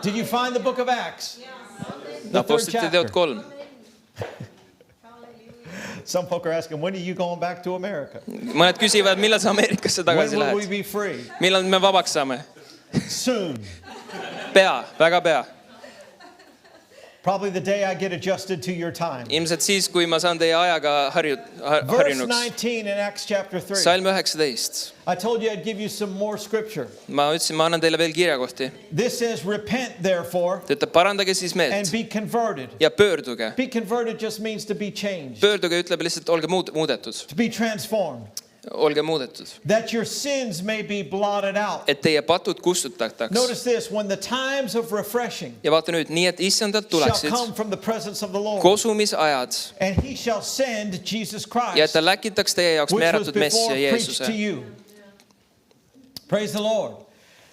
Did you find the book of Acts? The third Apostlite teod chapter. 3. Some folk are asking, when are you going back to America? Mõned küsivad, millal sa Ameerikasse When tagasi will we lähed? be free? Millal me vabaks saame? Soon. Pea, väga pea. Probably the day I get adjusted to your time. Ilmselt siis, kui ma saan teie ajaga Verse harjunuks. 19 in Acts chapter 3. Salm 19. I told you I'd give you some more scripture. Ma ütlesin, ma annan teile veel kirjakohti. This says, repent therefore Ta ütleb, parandage siis and meelt be converted. ja pöörduge. Be converted just means to be changed, Pöörduge ütleb lihtsalt, olge muudetud. to be transformed, Olge muudetud. that your sins may be blotted out. Et teie patud kustutataks. Notice this, when the times of refreshing Ja vaata nüüd, nii et issandalt shall tuleksid come from the presence of the Lord, kosumisajad and he shall send Jesus ja et Christ, ta läkitaks teie jaoks which was määratud before Messia preached to Jeesuse. you. Praise the Lord.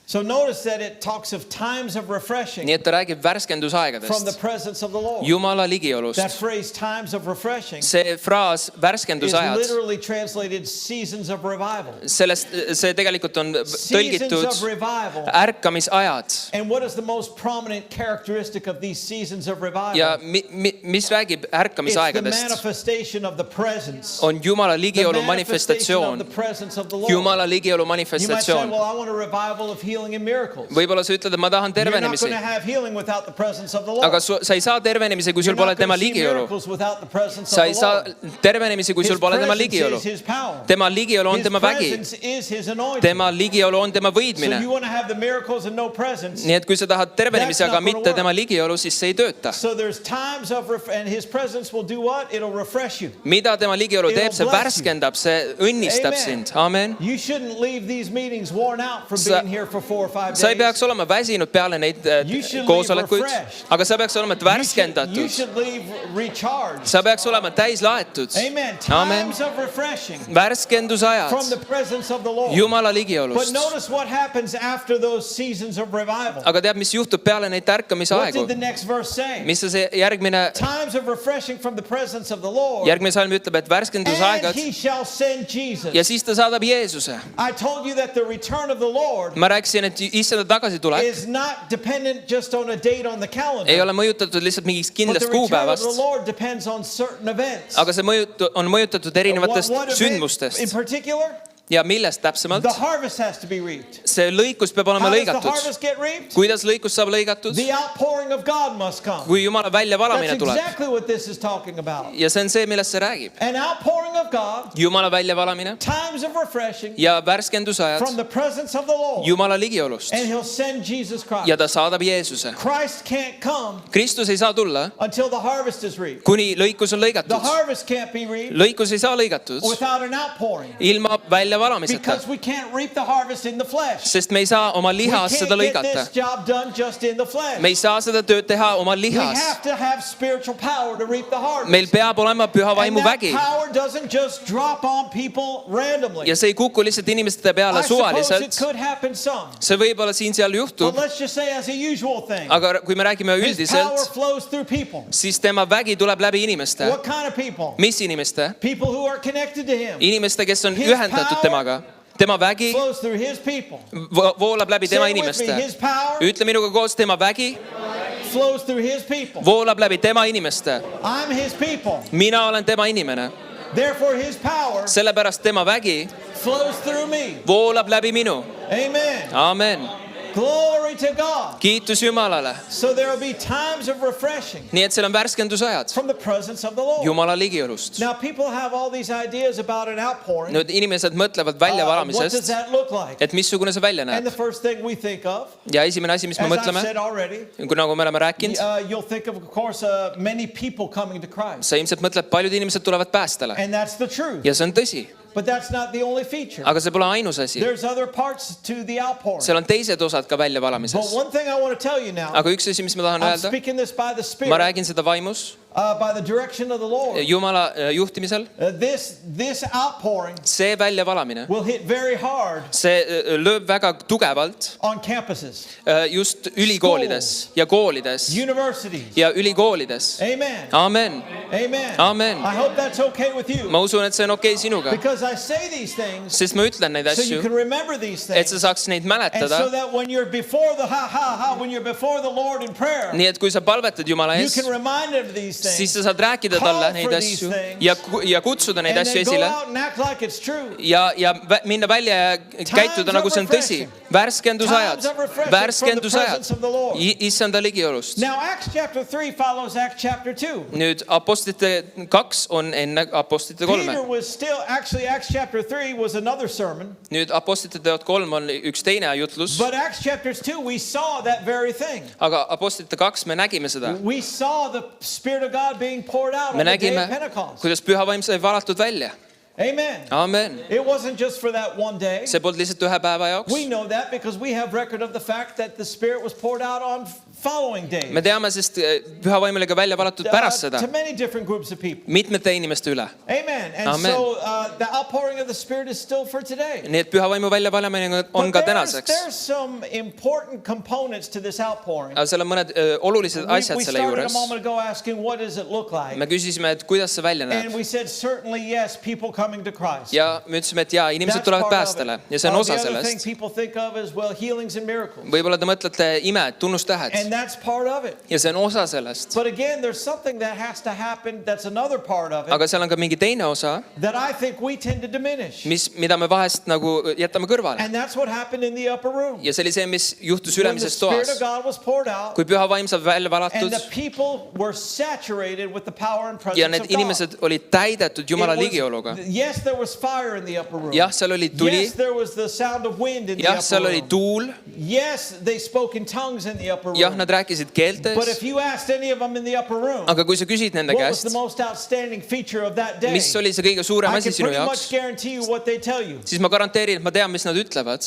So notice that it talks of times of refreshing Nii et ta räägib from the värskendusaegadest. presence of the Lord. Jumala That ligiolust. phrase, times of refreshing, See fraas is värskendusajad, literally translated seasons of revival. sellest, see tegelikult on Seasons tõlgitud of revival. ärkamisajad. And what is the most prominent characteristic of these seasons of revival? Ja mis räägib It's the ärkamisaegadest, manifestation of the presence. on Jumala The ligiolu manifestation of manifestatsioon. the presence of the Lord. Jumala ligiolu You might say, manifestatsioon. well, I want a revival of healing and miracles. Võib-olla sa ütled, et ma tahan You're not tervenemisi, going to have healing without the presence of the Lord. aga sa ei saa tervenemisi, kui You're sul pole not tema going to see ligiolu. miracles without the presence Sa of ei the saa Lord. tervenemisi, kui sul His pole tema presence ligiolu. is his power. Tema ligiolu on His tema vägi. presence is his anointing. Tema ligiolu on tema So võidmine. you want to have the miracles and no presence. Nii et kui sa tahad tervenemisi, That's aga not gonna mitte work. tema ligiolu, siis see ei tööta. So there's times of and his presence will do what? It'll refresh you. Mida tema ligiolu It'll teeb, see bless you. värskendab, see õnnistab Amen. sind. Amen. You shouldn't leave these meetings worn out from Sa- being here for 4 or 5 Sa ei days. peaks olema väsinud peale neid You should koosolekuid, leave refreshed. aga sa peaks olema You värskendatud. should leave recharged. Sa peaks olema täis laetud. Amen. Amen. Times of refreshing from Värskendusajad the presence of the Lord. Jumala But ligiolust. notice what happens after those seasons of revival. Aga tead, mis juhtub peale neid What ärkamisaegu? did the next verse say? Mis see järgmine, Times of refreshing from the presence of the Lord. järgmine salm ütleb, et And värskendusaegad he shall send Jesus. ja siis ta saadab Jeesuse. I told you that the return of the Lord Ma rääkisin, et issanda tagasitulek is not dependent just on a date on the calendar. ei ole mõjutatud lihtsalt mingist But the kindlast return of the kuupäevast, Lord depends on certain events. aga see on mõjutatud erinevatest What event sündmustest. in particular? Ja millest täpsemalt? The harvest has to be reaped. See lõikus peab olema How does the lõigatud. harvest get reaped? Kuidas lõikus saab lõigatud? The outpouring of God must come. Kui Jumala väljavalamine That's tuleb. exactly what this is talking about. Ja see on see, millest see räägib. An outpouring of God, Jumala väljavalamine times of refreshing ja from värskendusajad the presence of the Lord. Jumala ligiolust. And he'll send Jesus Christ. Ja ta saadab Jeesuse. Christ can't come Kristus ei saa tulla, until the harvest is reaped. kuni lõikus on The lõigatud. harvest can't be reaped Lõikus ei saa lõigatud without an outpouring. ilma väljavalamiseta, Because we can't reap the harvest in the flesh. sest me ei saa oma We lihas can't seda get lõigata. this job done just in the flesh. Me ei saa seda tööd teha oma We lihas. have to have spiritual power to reap the harvest. Meil peab olema püha And vaimu that vägi. power doesn't just drop on people randomly. Ja see ei kuku lihtsalt inimeste peale I suppose it suvaliselt. could happen some. See võib-olla siin-seal But juhtub, let's just say as a usual thing. aga kui me räägime His power üldiselt, flows through people. siis tema vägi tuleb läbi inimeste. What kind of people? Mis inimeste? People who are connected to him. Inimeste, kes on His ühendatud power temaga. Tema vägi Flows through his people. voolab läbi tema Say it with me. inimeste. His power Ütle minuga koos, tema vägi flows through his people. voolab läbi tema inimeste. I'm his people. Mina olen tema inimene. Therefore his power Sellepärast tema vägi flows through me. voolab läbi minu. Amen. Amen. Glory to God. Kiitus Jumalale. So there will be times of refreshing Nii et seal on värskendusajad from the presence of the Lord. Jumala ligiolust. Now people have all these ideas about an outpouring. Nüüd inimesed mõtlevad What does väljavalamisest, that look like? et missugune see välja And näeb. the first thing we think of, Ja esimene asi, mis me as I've mõtleme, said already, kui nagu me oleme rääkinud, you'll think of course, many people coming to Christ. sa ilmselt mõtled, paljud inimesed tulevad päästele. And that's the truth. Ja see on tõsi. But that's not the only feature. aga see pole ainus asi. There's other parts to the outpouring. seal on teised osad ka But väljavalamises. one thing I want to tell you now, aga üks asi, mis ma tahan I'm öelda, speaking this by the ma Spirit, räägin seda vaimus, by the direction of the Lord. Jumala juhtimisel. This outpouring See väljavalamine, will hit very hard see lööb väga tugevalt on campuses, just ülikoolides ja koolides universities. ja ülikoolides. Amen. Amen. Amen. Amen. I hope that's okay with you. ma usun, et see on okei sinuga, Because I say these things sest ma ütlen neid so you asju, can remember these et things. sa saaks neid And so mäletada. that when you're before when you're before the Lord in prayer, nii et kui sa palvetad Jumala you ees, can remind him of these siis things sa saad rääkida talle neid asju ja kutsuda neid and asju then go esile out and act like it's true. ja minna välja ja käituda nagu see on tõsi. värskendusajad, värskendusajad issanda ligiolust. Now Acts chapter 3 follows Acts chapter 2. nüüd Apostlite 2 on enne Apostlite 3. Peter was still, actually Acts chapter 3 was another sermon. nüüd Apostlite teod 3 on üks teine jutlus, But Acts chapter 2 we saw that very thing. aga Apostlite 2 me nägime seda. We saw the Spirit of God being poured out me on the day nägime, of Pentecost. kuidas püha vaim sai valatud välja. Amen. Amen. It wasn't just for that one day. see polnud lihtsalt ühe päeva jaoks. We know that because we have record of the fact that the Spirit was poured out on following days. me teame, sest püha vaim oli ka välja valatud pärast seda To many different groups of people. mitmete inimeste üle. Amen. And Amen. so the outpouring of the Spirit is still for today. nii et püha vaimu väljavalamine on ka But tänaseks. there's some important components to this outpouring. aga seal on mõned olulised asjad We selle started a juures. moment ago asking, what does it look like? me küsisime, et kuidas see välja And näeb we said, certainly yes, people coming to Christ. ja me ütlesime, et jaa, inimesed That's tulevad part of päästele it. ja see on osa The other thing sellest. people think of is, well, healings and miracles. võib-olla te mõtlete imed, tunnustähed And that's part of it. ja see on osa sellest. But again, there's something that has to happen that's another part of it aga seal on ka mingi teine osa, that I think we tend to diminish. mida me vahest nagu jätame kõrvale. And that's what happened in the upper room. ja see oli see, mis juhtus When the ülemises Spirit toas. of God was poured out kui püha vaim saab välja and valatud the people were saturated with the power and presence ja of need God. inimesed olid täidetud Jumala It was- ligioluga. Yes, there was fire in the upper room. jah, seal oli tuli, Yes, there was the sound of wind in the jah, upper seal oli room. tuul, Yes, they spoke in tongues in the upper room. jah, nad rääkisid But keeltes. if you asked any of them in the upper room, aga kui sa küsid nende what was käest, the most outstanding feature of that day? mis oli see kõige suurem I asi can sinu pretty much jaoks, guarantee you what they tell you. siis ma garanteerin, et ma tean, mis nad ütlevad.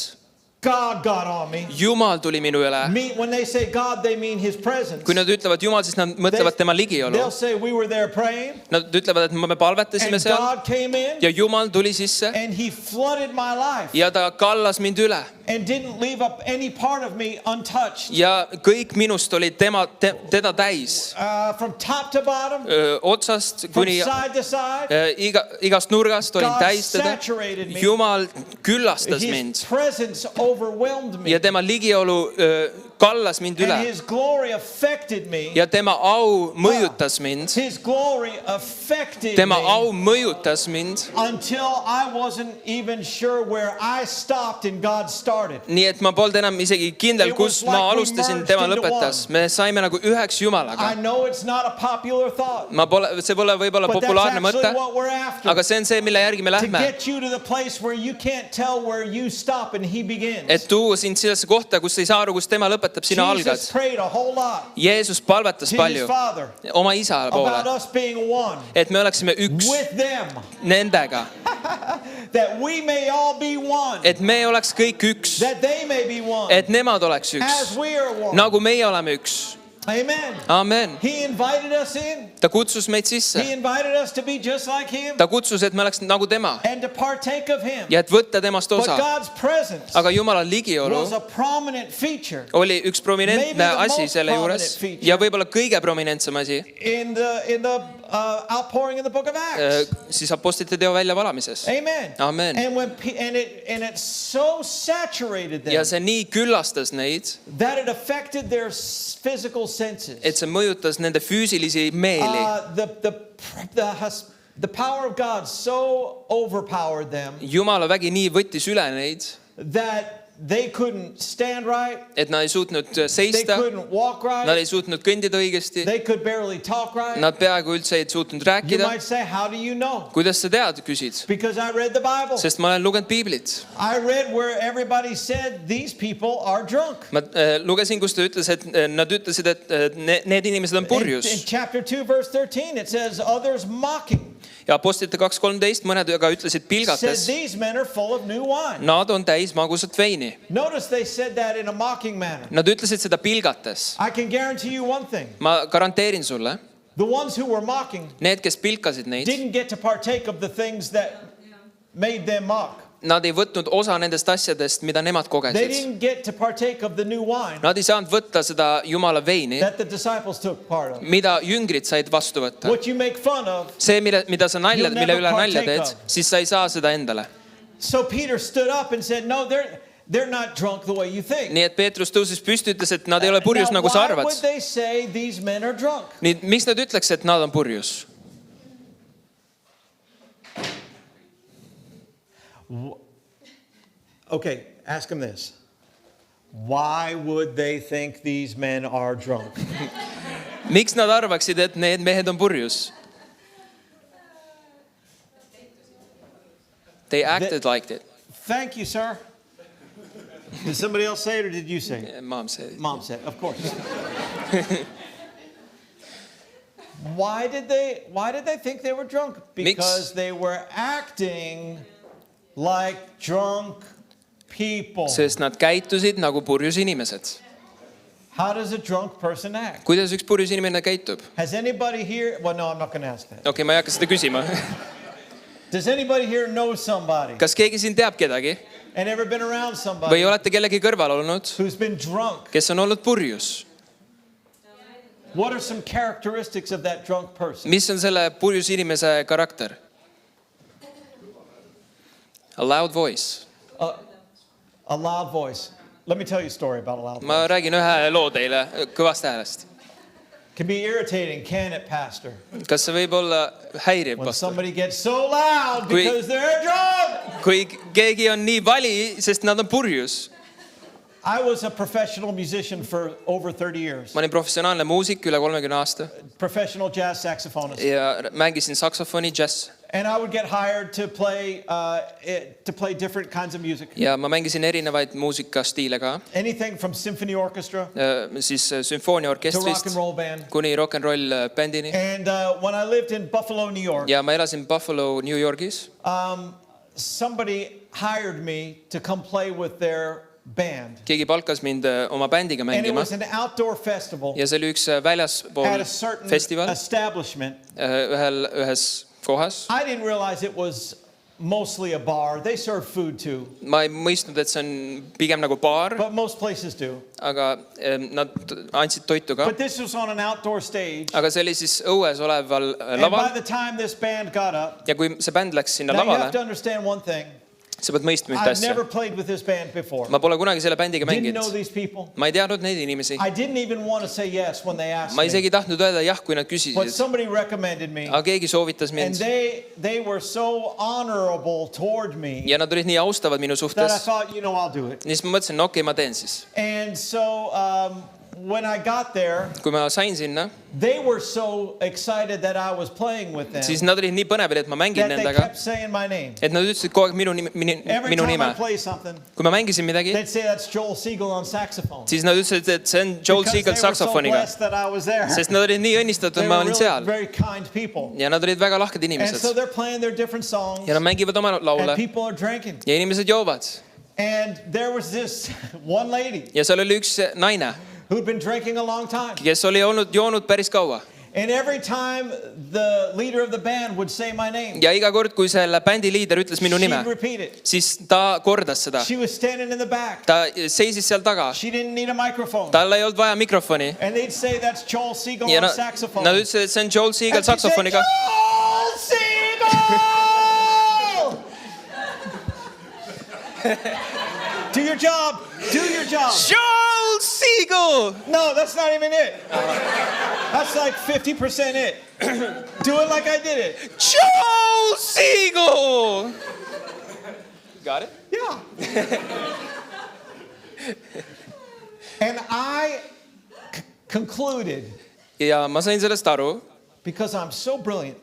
God got on me. Jumal tuli minu üle. When they say God, they mean His presence. kui nad ütlevad Jumal, siis nad mõtlevad tema ligiolu. They'll say we were there praying, Nad ütlevad, et me palvetasime and seal God came in, ja Jumal tuli sisse and He flooded my life, ja ta kallas mind üle and didn't leave up any part of me untouched. ja kõik minust oli teda täis. From top to bottom, Otsast from kuni side to side, igast nurgast olin God täis teda. saturated me. Jumal küllastas His mind presence overwhelmed me, ja tema ligiolu kallas mind and üle His glory affected me. ja tema au mõjutas mind. His glory affected tema me au mõjutas mind. until I wasn't even sure where I stopped and God started. nii et ma polnud enam isegi kindel, It was kus ma like we alustasin, merged tema into lõpetas. one. me saime nagu üheks I Jumalaga. know it's not a popular thought, see pole võib-olla but that's populaarne mõte, actually what we're after. aga see on see, mille järgi me To lähme. get you to the place where you can't tell where you stop and He begins. et tuua sind sellesse kohta, kus sa ei saa aru, kus tema lõpetab, sina algad. Jesus prayed a whole lot Jeesus palvetas to His palju Father oma isa about poole, us being one et me oleksime üks with them, nendega, that we may all be one, et me oleks kõik üks, that they may be one, et nemad oleks as üks, we are one. nagu meie oleme üks. Amen. Amen. He invited us in. ta kutsus meid He sisse, invited us to be just like Him ta kutsus, et me oleks nagu tema and to partake of Him. ja et võtta temast But osa. God's presence aga Jumala ligiolu was a prominent feature oli üks Maybe prominentne the asi most selle juures prominent feature. ja võib-olla kõige prominentsem asi in the outpouring in the book of Acts. siis Apostlite teo väljavalamises. Amen. Amen. And it so saturated ja them see nii küllastas neid, that it affected their physical senses. et see mõjutas nende füüsilisi meeli. The power of God so overpowered them Jumala vägi nii võttis üle neid, that they couldn't stand right, et nad ei suutnud they seista, couldn't walk nad right, ei suutnud kõndida õigesti, they could barely talk right. nad peaaegu üldse ei suutnud You rääkida. might say, how do you know? kuidas sa tead, küsid? Because I read the Bible. sest ma olen lugenud piiblit. I read where everybody said these people are drunk. ma lugesin, kus ta ütles, et nad ütlesid, et need inimesed on In purjus. chapter 2 verse 13 it says others mocking. ja Apostlite 2:13 mõned aga ütlesid said pilgates, these men are full of new wine. nad on täis magusat veini. Notice they said that in a mocking manner. Nad ütlesid seda pilgates. I can guarantee you one thing. Ma garanteerin sulle, The ones who were mocking need, kes pilkasid neid, didn't get to partake of the things that made them mock. nad ei võtnud osa nendest asjadest, mida nemad They kogesid. didn't get to partake of the new wine Nad ei saanud võtta seda Jumala veini, that the disciples took part of. mida jüngrid said vastu võtta. What you make fun of. See, mida sa You'll mille never üle nalja partake teed, of. siis sa ei saa seda endale. So Peter stood up and said, no, they're not drunk the way you think. Nii et Peetrus tõusis püsti, ütles, et nad ei ole purjus, Now, nagu sa why arvad. would they say these men are drunk? Nii, miks nad ütleks, et nad on purjus? Okay, ask them this. Why would they think these men are drunk? Miks nad arvaksid, et need mehed on purjus? They acted like it. Thank you, sir. Did somebody else say it or did you say it? Mom said. Mom said, of course. Why did they think they were drunk? Because they were acting like drunk people. Sest nad käitusid nagu purjus inimesed. How does a drunk person act? Kuidas üks purjus inimene käitub? Has anybody here, well, no, I'm not going to ask that. Okei, ma ei hakka seda küsima. Does anybody here know somebody Kas keegi siin teab kedagi? and ever been around Või somebody olete kellegi kõrval olnud, who's been drunk? kes on olnud purjus? What are some characteristics of that drunk person? Mis on selle purjus inimese karakter? A loud voice. A loud voice. Let me tell you a story about a loud voice. Ma räägin ühe loo teile kõvast häälest. Can be irritating, can it, Pastor? Kas see võib olla häiriv, When pastor? somebody gets so loud Kui- because they're drunk. Kui keegi on nii vali, sest nad on purjus. I was a professional musician for over 30 years. Ma olin professionaalne muusik üle 30 aasta Professional jazz saxophonist. ja mängisin saksofoni, džäss. And I would get hired to play different kinds of music. Ja ma mängisin erinevaid muusikastiile ka. Anything from symphony orchestra Siis to rock sümfooniaorkestrist and roll band. kuni rock n roll bändini. And when I lived in Buffalo, New York, Ja ma elasin Buffalo, New Yorgis. somebody hired me to come play with their band. Keegi palkas mind oma bändiga And it mängima. was an outdoor festival Ja see oli üks at väljaspool a certain festival establishment. ühes kohas. I didn't realize it was mostly a bar. They serve food too, Ma ei mõistnud, et see on pigem nagu baar, but most places do. aga nad andsid toitu ka. But this was on an outdoor stage. Aga see oli siis õues oleval And by laval the time this band got up, ja kui see bänd läks sinna now you have lavale, to understand one thing. sa pead mõistma ühte I've never asja. played with this band before. Ma pole kunagi selle bändiga Didn't know mänginud. these people. Ma ei teadnud neid inimesi. I didn't even want to say yes when they asked Ma me. isegi tahtnud öelda jah, kui nad But küsisid. somebody recommended me. Aga keegi soovitas And mind. they were so honorable toward me Ja nad olid nii austavad minu that I suhtes. thought, I'll do it. Siis ma mõtlesin, no okei, ma teen siis. And so when I got there, Kui ma sain sinna, they were so excited that I was playing with them siis nad olid nii põnevad, et ma mängin that they nendega. kept saying my name. Et nad ütlesid kogu aeg Every minu time nime. I play something, Kui ma mängisin midagi, they'd say that's Joel Siegel on saxophone. siis nad ütlesid, et see on Joel Because Siegel they were so saksofoniga. blessed that I was there. Sest nad olid nii õnnistatud, They et ma were olin really seal. very kind people. Ja nad olid väga lahked And so inimesed. they're playing their different songs Ja nad mängivad oma and laule. people are drinking. Ja inimesed joovad. And there was this one lady Ja seal oli üks naine, who'd been drinking a long time. kes oli joonud päris kaua. And every time the leader of the band would say my name, Ja iga kord, kui selle bändi liider ütles minu she'd nime, repeat it. siis ta kordas seda. She was standing in the back. Ta seisis seal taga. She didn't need a microphone. Tal ei olnud vaja mikrofoni. And they'd say that's Joel Siegel Ja on nad saxophone. ütlesid, et see on Joel Siegel And she'd say, saksofoniga. Joel Siegel! Do your job. Do your job. Joel Siegel! No, that's not even it. That's like 50% it. Do it like I did it. Joel Siegel! Got it? Yeah. And I concluded, Ja ma sain sellest aru, because I'm so brilliant,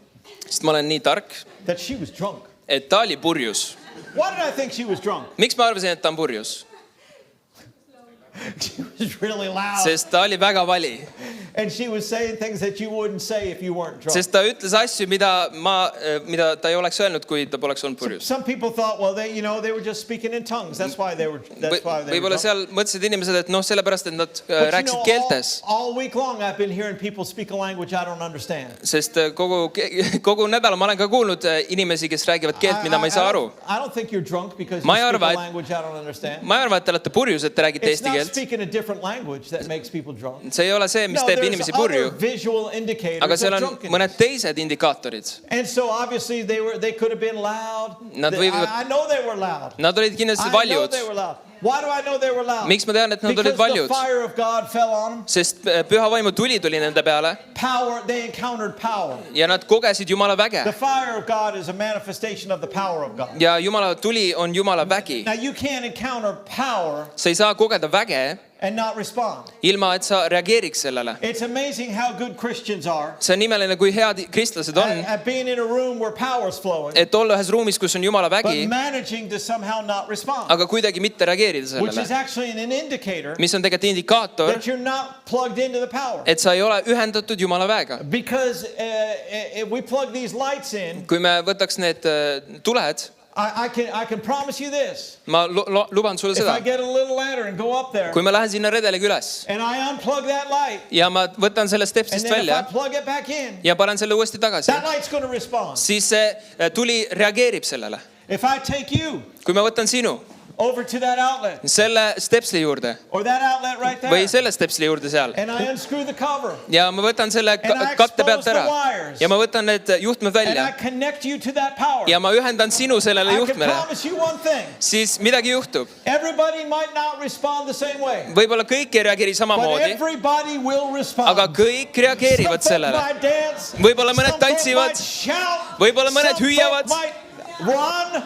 sest ma olen nii tark, that she was drunk. et ta oli purjus. Why did I think she was drunk? Miks ma arvasin, et ta on purjus? She was really loud. Sest ta oli väga vali. And she was saying things that you wouldn't say if you weren't drunk. sest ta ütles asju, mida ta ei oleks öelnud, kui ta poleks olnud purjus. Some people thought, well, they were just speaking in tongues. That's why they were Võib-olla drunk. seal mõtlesid inimesed, et sellepärast, et nad But rääkisid keeltes. all week long I've been hearing people speak a language I don't understand. Sest kogu nädala ma olen ka kuulnud inimesi, kes räägivad keelt, mida ma ei saa aru. I don't think you're drunk because you Ma ei speak arva, a et- language I don't understand. Ma ei arva, et te olete purjus, et te räägite It's eesti not keelt. speaking a different language that makes people drunk. See ei ole see, mis No, teeb there's inimesi other purju. visual indicators Aga of seal on drunkenness. mõned teised indikaatorid. And so obviously they could have been loud. Nad võivad- I know they were loud. Nad olid kindlasti I know valjud. they were loud. Why do I know they were loud? Miks ma tean, et nad olid Because the valjud? fire of God fell on them. Sest püha vaimu tuli nende peale Power, they encountered power. ja nad kogesid Jumala The väge. fire of God is a manifestation of the power of God. Ja Jumala tuli on Jumala vägi. Now you can't encounter power Sa ei saa kogeda väge, and not respond. ilma et sa reageeriks sellele. It's amazing how good Christians are See on imeline, kui head kristlased on, at being in a room where power's flowing, et olla ühes ruumis, kus on Jumala but vägi, managing to somehow not respond, aga kuidagi mitte reageerida which is sellele. actually an indicator Mis on tegelikult indikaator, that you're not plugged into the power. et sa ei ole ühendatud Jumala väega. Because if we plug these lights in, Kui me võtaks need tuled, I can promise you this. ma luban sulle If seda, I get a little lantern and go up there kui ma lähen sinna redeliga üles and I unplug that light, ja ma võtan selle and stepsist then if I välja plug it back in, ja panen selle uuesti tagasi, that light's going to respond. siis see tuli reageerib sellele. If I take you Kui ma võtan sinu over to that outlet selle stepsli juurde or that outlet right there, või selle stepsli juurde seal and I unscrew the cover ja ma võtan selle And I katte pealt expose the ära wires. ja ma võtan need juhtmed and I välja connect you to that power, ja ma ühendan sinu sellele I can juhtmele, promise you one thing. siis midagi juhtub. Everybody might not respond the same way, Võib-olla kõik ei reageeri but samamoodi, everybody will respond. aga kõik reageerivad Some folk sellele. might dance, Võib-olla mõned some folk tantsivad, might shout, võib-olla mõned some folk hüüavad. might run,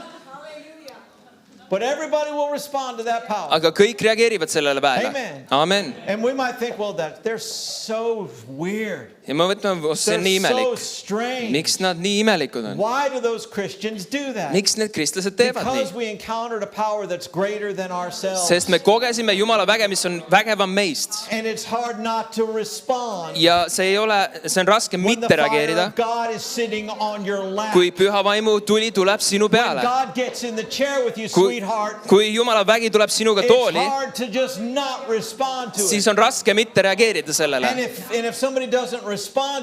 but everybody will respond to that power. Aga kõik reageerivad sellele väele. Amen. Amen. And we might think, well, they're so weird. Ja me mõtleme, see on nii They're so imelik. strange. Miks nad nii imelikud on? Why do those Christians do that? Miks need kristlased teevad Because nii? we encountered a power that's greater than ourselves. Sest me kogesime Jumala väge, mis on vägevam meist. And it's hard not to respond Ja see on raske when the mitte fire reageerida, of God is sitting on your lap. kui püha vaimu tuli tuleb sinu When peale. God gets in the chair with you, Kui, sweetheart, kui Jumala vägi tuleb sinuga it's tooli, hard to just not respond to siis it. on raske mitte reageerida And sellele. if somebody doesn't respond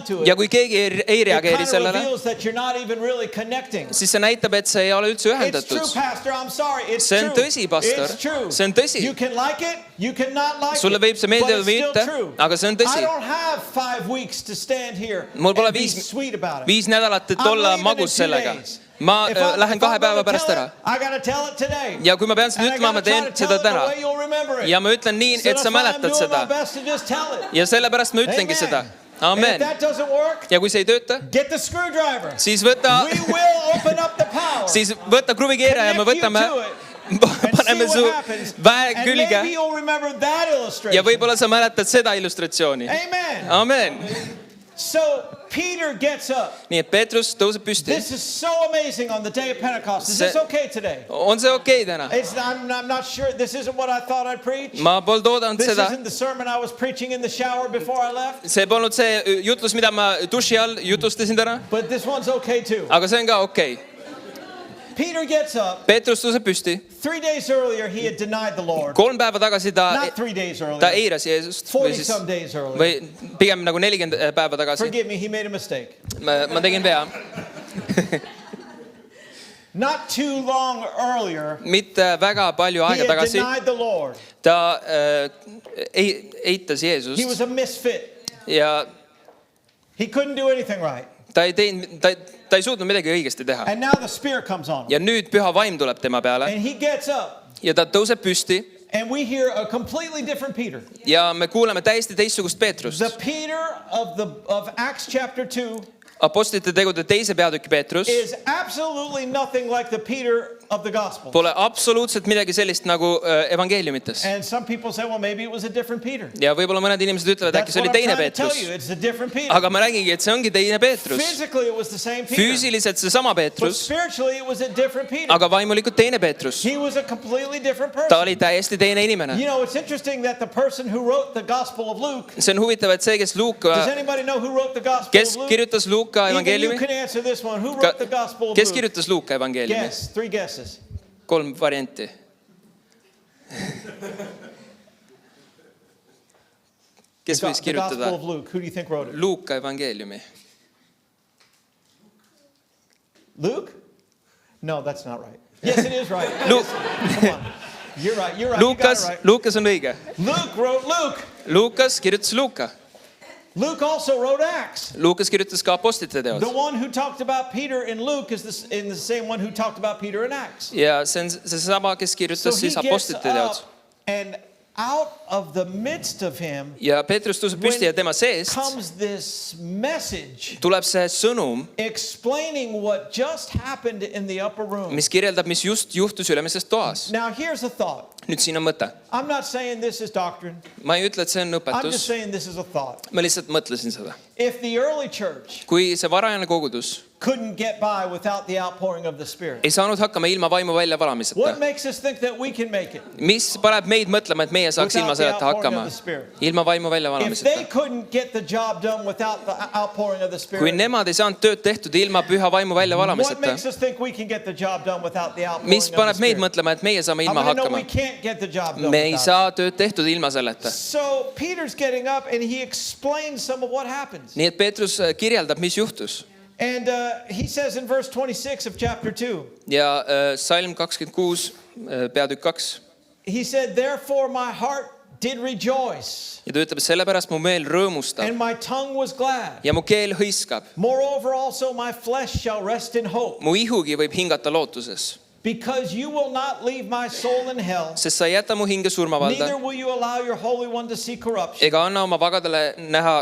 to Ja it, kui keegi ei it reageeri kind of sellele, reveals that you're not even really connecting. siis see näitab, et see ei ole üldse It's true, ühendatud. Pastor. I'm sorry. It's See on true. tõsi, pastor. It's true. See on tõsi. You can like it. You can not like Sulle it. võib see meeldida but või it's mitte, still true. aga see on tõsi. I don't have 5 weeks to stand here Mul pole and be viis- sweet about it. 5 nädalat, et I'm olla leaving in magus 2 sellega. days. Ma If I'm- lähen if 2 I'm päeva gonna pärast tell ära. it, I gotta tell it today. Ja kui ma pean seda And I ütlema, ma gotta try teen to tell seda it the täna. way you'll remember it. Ja ma ütlen nii, So et sa that's why I'm mäletad doing my seda. best to just tell it. Ja sellepärast ma ütlengi Amen. seda. And if Amen. that doesn't work, Ja kui see ei tööta, get the screwdriver. siis võta, We will open up the power. siis võta kruvikeeraja ja me Connect you võtame, to it. And paneme see su what happens. väe And külge maybe you'll remember that ja illustration. võib-olla sa mäletad seda illustratsiooni. Amen. Amen. So Peter gets up. Nii et Peetrus tõuseb püsti. This is so amazing on the day of Pentecost. Is See- this okay today? On see okei täna? I'm not sure. This isn't what I thought I'd preach. Ma polnud oodanud This seda. isn't the sermon I was preaching in the shower before I left. See polnud see jutlus, mida ma duši all jutustasin täna, But this one's okay too. aga see on ka okei. Peter gets up. Peetrus tõuseb püsti. 3 days earlier, he had denied the Lord. 3 päeva tagasi Not 3 days ta earlier. eiras Jeesust 40 some days earlier. või pigem nagu 40 päeva tagasi. Forgive me, he made a mistake. Ma tegin vea. Not too long earlier, Mitte väga palju he aega had tagasi denied the Lord. ta eitas He was Jeesust a misfit. ja He couldn't do anything right. ta ei teinud, ta ei suutnud midagi õigesti teha. And now the Spirit comes on him. Ja nüüd püha vaim tuleb tema peale And he gets up. ja ta tõuseb püsti And we hear a completely different Peter. ja me kuuleme täiesti teistsugust Peetrust. The Peter of Acts chapter 2 Apostlite tegude 2. peatüki Peetrus is absolutely nothing like the Peter of the gospel. Pole absoluutselt midagi sellist nagu evangeeliumites. And some people say, well, maybe it was a different Peter. Ja võib-olla mõned inimesed ütlevad, äkki That's see what oli I'm teine trying to tell Peetrus. you. It's a different Peter. Aga ma räägingi, et see ongi teine Peetrus. Physically, it was the same Peter. Füüsiliselt seesama But Peetrus, spiritually, it was a different Peter. aga vaimulikult teine Peetrus. He was a completely different Ta person. oli täiesti teine inimene. You know, it's interesting that the person who wrote the Gospel of Luke, See on huvitav, et see, does Luuka, anybody know who wrote the Gospel kes of Luke? kirjutas Luuka Even you evangeeliumi? can answer this one. Who wrote the Gospel of Kes Luke? kirjutas Luuka evangeeliumi? Guess. 3 guesses. 3 varianti. Kes võis The Gospel kirjutada of Luke. Who do you think wrote it? Luuka evangeeliumi? Luke? No, that's not right. Yes, it is right. Luke. Come on. You're right. You're right. You got Luukas, it right. Luukas on õige. Luke wrote Luke. Luukas kirjutas Luuka. Luke also wrote Acts. Luukas kirjutas ka apostlite teod. The one who talked about Peter in Luke is the same one who talked about Peter in Acts. Ja see on seesama, kes So kirjutas he siis gets apostlite teod. up, and out of the midst of him Ja Peetrus tõuseb püsti ja tema seest comes this message tuleb see sõnum, explaining what just happened in the upper room. mis kirjeldab, mis just juhtus ülemises toas. Now here's a thought. Nüüd siin on mõte. I'm not saying this is doctrine. Ma ei ütle, et see on I'm just õpetus. saying this is a thought. Ma lihtsalt mõtlesin seda. If the early church Kui see varajane kogudus couldn't get by without the outpouring of the Spirit, ei saanud hakkama ilma vaimu väljavalamiseta, what makes us think that we can make it? mis paneb meid mõtlema, et meie saaks ilma selleta hakkama? Ilma vaimu If they väljavalamiseta. couldn't get the job done without the outpouring of the Kui Spirit, nemad ei saanud tööd tehtud ilma püha vaimu what väljavalamiseta, makes us think we can get the job done without the outpouring mis of the paneb meid Spirit? mõtlema, et meie saame How ilma many know hakkama? we can't get the job done Me ei without saa tööd tehtud ilma selleta. it? So Peter's getting up and he explains some of what happens. Nii et Peetrus kirjeldab, mis juhtus. And he says in verse 26 of chapter 2, Ja salm 26, peatükk 2. he said, therefore my heart did rejoice, Ja ta ütleb, sellepärast mu meel rõõmustab and my tongue was glad. ja mu keel hõiskab. Moreover also my flesh shall rest in hope, Mu ihugi võib hingata lootuses, because you will not leave my soul in hell, sest sa ei jäta mu hinge surmavalda neither will you allow your Holy One to see corruption. ega anna oma vagadele näha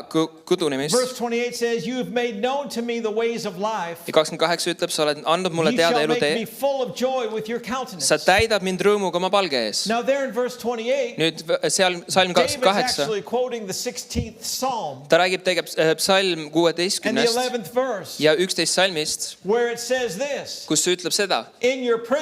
kudunemist. Verse 28 says, you have made known to me the ways of life. Ja 28 ütleb, sa oled andnud mulle You teada shall make me elutee. full of joy with your countenance. Sa täidad mind rõõmuga oma palge ees. Now there in verse 28, Nüüd seal salm David's 28, actually quoting the 16th Psalm ta räägib psalm and the 16 11th verse, ja 11 salmist, where it says this, kus see ütleb seda, in your presence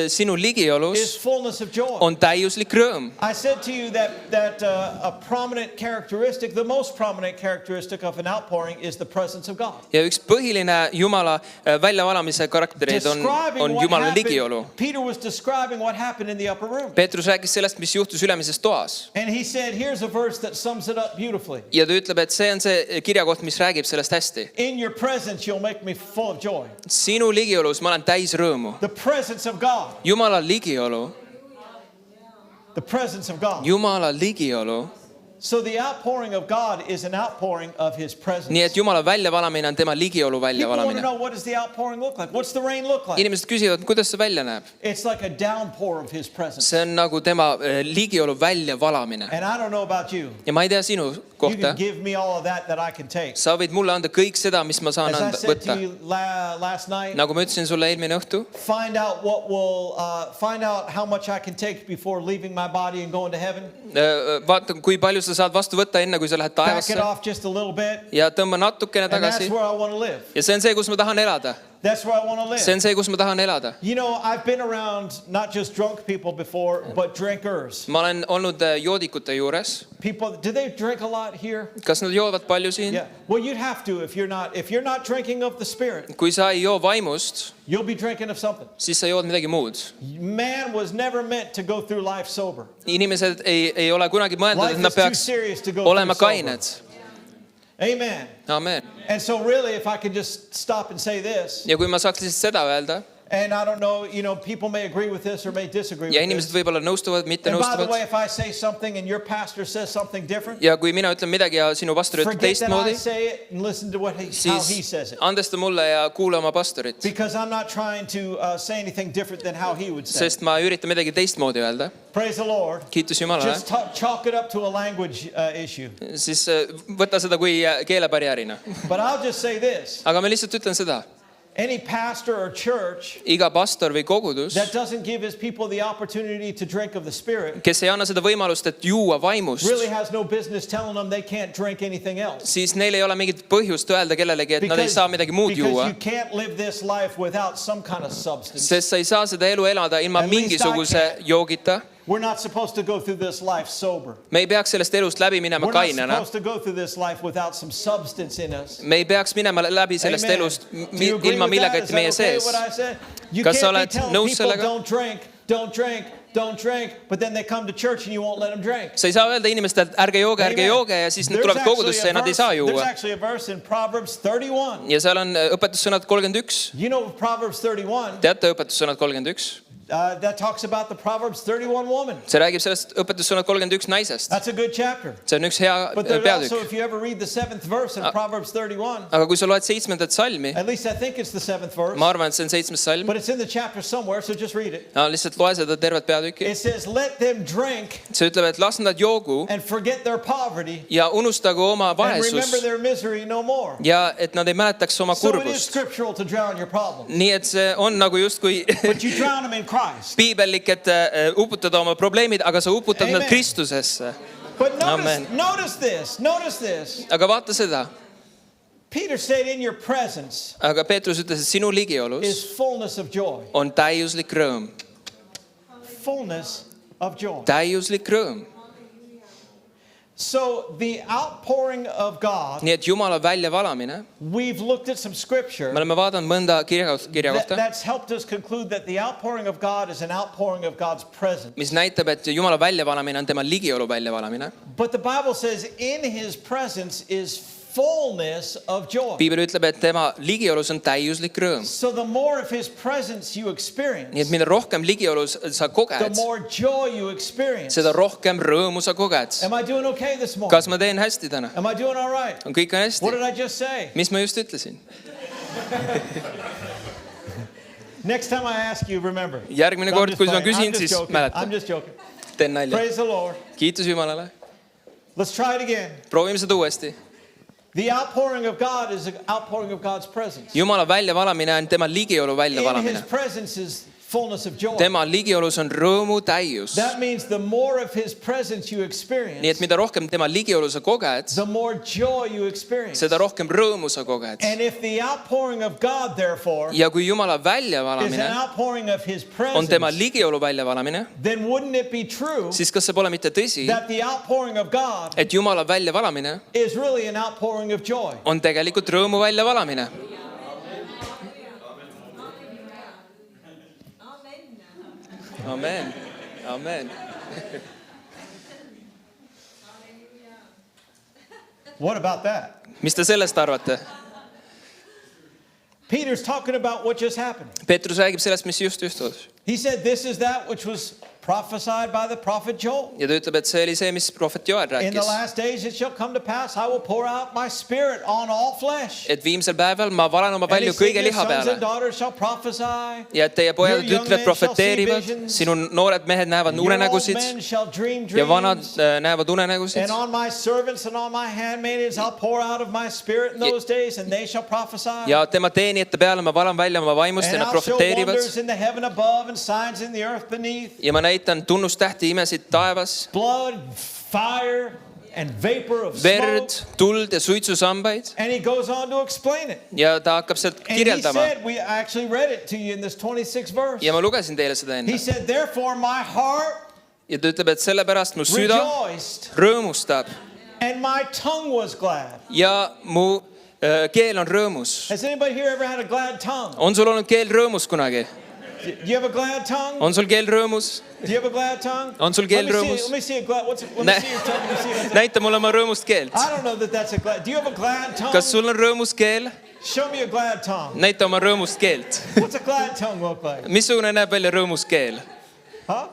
sinu is ligiolus fullness of joy. on täiuslik rõõm. I said to you that a prominent characteristic, the most prominent characteristic of an outpouring is the presence of God. Ja üks põhiline Jumala väljavalamise karaktereid on Jumala ligiolu. Peter was describing what happened in the upper room. Peetrus rääkis sellest, mis juhtus ülemises toas. And he said, here's a verse that sums it up beautifully. Ja ta ütleb, et see on see kirjakoht, mis räägib sellest hästi. In your presence, you'll make me full of joy. Sinu ligiolus ma olen täis rõõmu. The presence of God. Jumala ligiolu, The presence of God. Jumala ligiolu. So the outpouring of God is an outpouring of his presence. Nii et Jumala väljavalamine on tema ligiolu People want to väljavalamine. know, what does the outpouring look like? What's the rain look like? Inimesed küsivad, kuidas see välja näeb. It's like a downpour of his presence. See on nagu tema ligiolu väljavalamine. And I don't know about you. Ja ma ei tea sinu You kohta. can give me all of that I can take. Sa võid mulle anda kõik seda, mis ma saan As I anda, said võtta. to you last night, Nagu ma ütlesin sulle eelmine õhtu, find out how much I can take before leaving my body and going to heaven. vaata, kui palju sa saad vastu võtta enne, kui sa lähed Back it taevasse. off just a little bit. Ja tõmba natukene And that's tagasi. where I want to live. Ja see on see, kus ma tahan elada. That's where I want to See live. on see, kus ma tahan elada. You know, I've been around not just drunk people before, but drinkers. Ma olen olnud joodikute juures. People, do they drink a lot here? Kas nad joovad palju siin? Yeah. Well, you'd have to if you're not drinking of the Spirit, Kui sa ei joo vaimust, you'll be drinking of something. siis sa jood midagi muud. Man was never meant to go through life sober. Inimesed ei ole kunagi mõeldud, Life et nad is too peaks serious to go olema through sober. kained. Amen. Amen. And so really, if I could just stop and say this, Ja kui ma saaks lihtsalt seda öelda, and I don't know, people may agree with this or may disagree ja with inimesed this. võib-olla nõustuvad, mitte And by the way, nõustuvad. if I say something and your pastor says something different, Ja kui mina ütlen midagi ja sinu pastor ütleb forget that I teistmoodi, say it and listen to how he siis says it. andesta mulle ja kuula oma pastorit. Because I'm not trying to say anything different than how he would say it. Sest ma üritan midagi teistmoodi öelda. Praise the Lord. Kiitus Jumalale. Just chalk it up to a language issue. Siis võta seda kui keelebarjäärina. But I'll just say this. Aga ma lihtsalt ütlen seda. any pastor or church iga pastor või kogudus, that doesn't give his people the opportunity to drink of the Spirit kes ei anna seda võimalust, et juua vaimust, really has no business telling them they can't drink anything else. siis neil ei ole mingit põhjust öelda kellelegi, et nad ei saa midagi muud because juua. you can't live this life without some kind of substance. Sest sa ei saa seda elu elada ilma At least mingisuguse joogita. We're not supposed to go through this life sober. Me ei peaks sellest elust läbi minema We're not kainena. supposed to go through this life without some substance in us. Me ei peaks minema läbi sellest Amen. elust Do you agree ilma with that? millega, Is et that meie okay sees. what I said? You Kas sa can't be oled telling nõus people sellega? don't drink, don't drink, don't drink, but then they come to church and you won't let them drink. Sa ei saa öelda inimestele, et ärge jooge ja siis nad tulevad kogudusse ja nad ei saa There's juua. actually a verse in Proverbs 31. Ja seal on õpetussõnad 31. You know Proverbs 31, Teate õpetussõnad 31? that talks about the Proverbs 31 woman. See räägib sellest õpetussõnad 31 naisest. That's a good chapter. See on üks hea But there's also, peatükk. if you ever read the 7th verse in Proverbs 31, Aga kui sa loed 7. salmi, at least I think it's the 7th verse, ma arvan, et see on 7. salm, but it's in the chapter somewhere, so just read it. lihtsalt loe seda tervet peatükki. It says, let them drink See ütleb, et las nad joogu and forget their poverty ja unustagu oma and remember vaesus their misery no more. ja et nad ei mäletaks oma So it is kurbust. scriptural to drown your problems. Nii et see on nagu justkui But you drown them in Christ. piibellik, et uputada oma probleemid, aga sa uputad nad Amen. Kristusesse. But Amen. notice this. Aga vaata seda. Peter said, in your presence Aga Peetrus ütles, et sinu ligiolus is fullness of joy. on täiuslik rõõm. Fullness of joy. Täiuslik rõõm. So the outpouring of God, Nii et Jumala väljavalamine, we've looked at some scripture me oleme vaadanud mõnda kirja kohta, that's helped us conclude that the outpouring of God is an outpouring of God's presence. mis näitab, et Jumala väljavalamine on tema ligiolu väljavalamine. But the Bible says in his presence is fullness of joy. Piibel ütleb, et tema ligiolus on täiuslik rõõm. So the more of his presence you Nii et experience, mida rohkem ligiolus sa the koged, more joy you experience. seda rohkem rõõmu sa koged. Am I doing okay this morning? Kas ma teen hästi täna? Am I doing all right? On kõik on hästi? What did I just say? Mis ma just ütlesin? Next time I ask you, remember. Järgmine I'm kord, just kui ma playing. küsin, I'm just siis joking. mäleta. I'm just joking. Teen nalja. Praise the Lord. Kiitus Jumalale. Let's try it again. Proovime seda uuesti. The outpouring of God is an outpouring of God's presence. Jumala väljavalamine on tema ligiolu In his väljavalamine. presence is fullness of joy. Tema ligiolus on rõõmu täius. That means the more of his presence you Nii et experience, mida rohkem tema ligiolu sa koged, the more joy you experience. seda rohkem rõõmu sa koged. And if the outpouring of God, therefore, Ja kui Jumala is an väljavalamine outpouring of his on tema presence, ligiolu väljavalamine, then wouldn't it be true siis kas see pole mitte tõsi, that the outpouring of God et Jumala väljavalamine is really an outpouring of joy? on tegelikult rõõmu väljavalamine? Amen. Amen. What about that? Mis te sellest arvate? Peter's talking about what just happened. Peetrus räägib sellest, mis just juhtus. He said, this is that which was prophesied by the prophet Joel. Ja ta ütleb, et see oli see, mis prohvet Joel In the rääkis. last days it shall come to pass, I will pour out my spirit on all flesh. Et viimsel päeval ma valan oma And he palju said, kõige your liha sons peale. and daughters shall prophesy. Ja et teie pojad ja Your young tütred men shall see profeteerivad, visions. sinu noored mehed näevad Your old unenägusid men shall dream ja vanad dreams. näevad unenägusid. And on my servants and on my handmaidens I'll pour out of my spirit in those days, and they shall prophesy. Ja tema teenijate peale ma valan välja oma vaimust ja And nad I'll show profeteerivad. wonders in the heaven above and signs in the earth beneath. Ja ma näitan tunnustähti imesid taevas, Blood, fire, and vapor of verd, smoke. tuld ja suitsusambaid. And he goes on to explain it. Ja ta hakkab sealt And he kirjeldama. said, we actually read it to you in this 26th verse. Ja ma lugesin teile seda He enne. said, therefore my heart Ja ta ütleb, et sellepärast mu süda rejoiced rõõmustab and my tongue was glad. ja mu keel on rõõmus. Has anybody here ever had a glad tongue? On sul olnud keel rõõmus kunagi? Do you have a glad tongue? On sul keel rõõmus? Do you have a glad tongue? On sul keel Let me see- rõõmus? Let me see a glad. Let me Nä- see your tongue. Let me see your tongue. Näita mulle oma rõõmust keelt. I don't know that that's a glad. Do you have a glad tongue? Kas sul on rõõmus keel? Show me a glad tongue. Näita oma rõõmust keelt. What's a glad tongue look like? Missugune näeb välja rõõmus keel? Huh?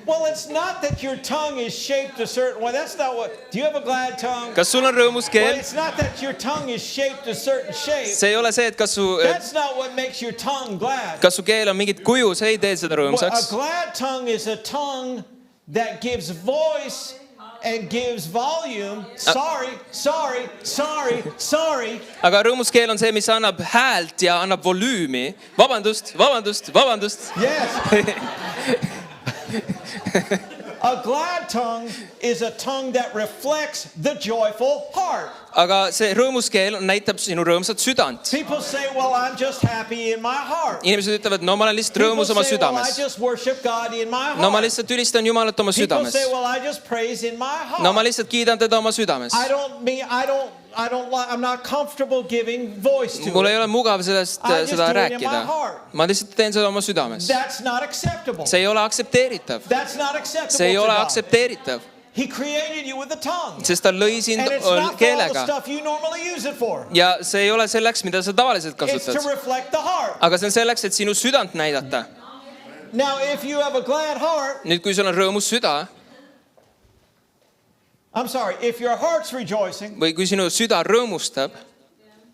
Well, it's not that your tongue is shaped a certain way. That's not what. Do you have a glad tongue? Kas sul on rõõmus Well, keel? it's not that your tongue is shaped a certain shape. See ei ole see, et kas su That's not what makes your tongue glad. keel on mingit kuju, see ei tee seda Well, a rõõmsaks. glad tongue is a tongue that gives voice and gives volume. Sorry. aga rõõmuskeel on see, mis annab häält ja annab volüümi. Vabandust. Yes. A glad tongue is a tongue that reflects the joyful heart. aga see rõõmuskeel näitab sinu rõõmsat südant. People say, well, I'm just happy in my heart. Inimesed ütlevad, no ma olen lihtsalt People rõõmus oma say, well, I südames. just worship God in my No ma heart. lihtsalt ülistan Jumalat oma People südames. say, well, I just praise in my heart. No ma lihtsalt kiidan teda oma südames. I'm not comfortable giving voice to Mul ei it. ole mugav sellest I just seda do it in my rääkida. heart. Ma lihtsalt teen seda oma südames. That's not acceptable. See ei ole aktsepteeritav. That's not acceptable See ei to ole God. aktsepteeritav, He created you with a tongue. sest ta lõi sind And it's not for all the keelega. stuff you normally use it for. Ja see ei ole selleks, mida sa tavaliselt It's to kasutad. reflect the heart. Aga see on selleks, et sinu südant näidata. Now, if you have a glad heart, Nüüd, kui sul on rõõmus süda if your heart's rejoicing või kui sinu süda rõõmustab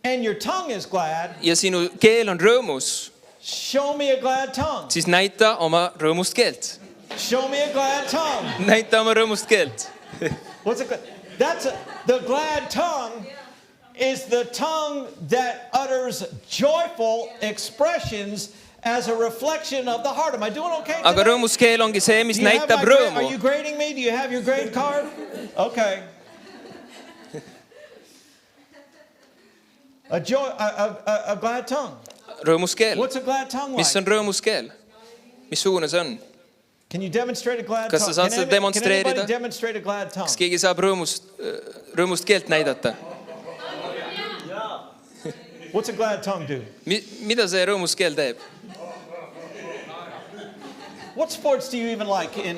and your tongue is glad, ja sinu keel on rõõmus, show me a glad tongue. siis näita oma rõõmust keelt. Show me a glad tongue. Näita oma rõõmust keelt. What's a glad? The glad tongue is the tongue that utters joyful expressions as a reflection of the heart. Am I doing okay Aga today? rõõmus keel ongi see, mis Do you have näitab my grade? Are rõõmu. you grading me? Do you have your grade card? Okay. A glad tongue. Rõõmus keel. What's a glad tongue Mis like? on rõõmus keel? Missugune see on? Can you demonstrate a glad Kas tongue? sa saad seda Can demonstreerida? anybody demonstrate a glad tongue? Kas keegi saab rõõmust keelt näidata? What's a glad tongue do? Mida see rõõmus keel teeb? What sports do you even like in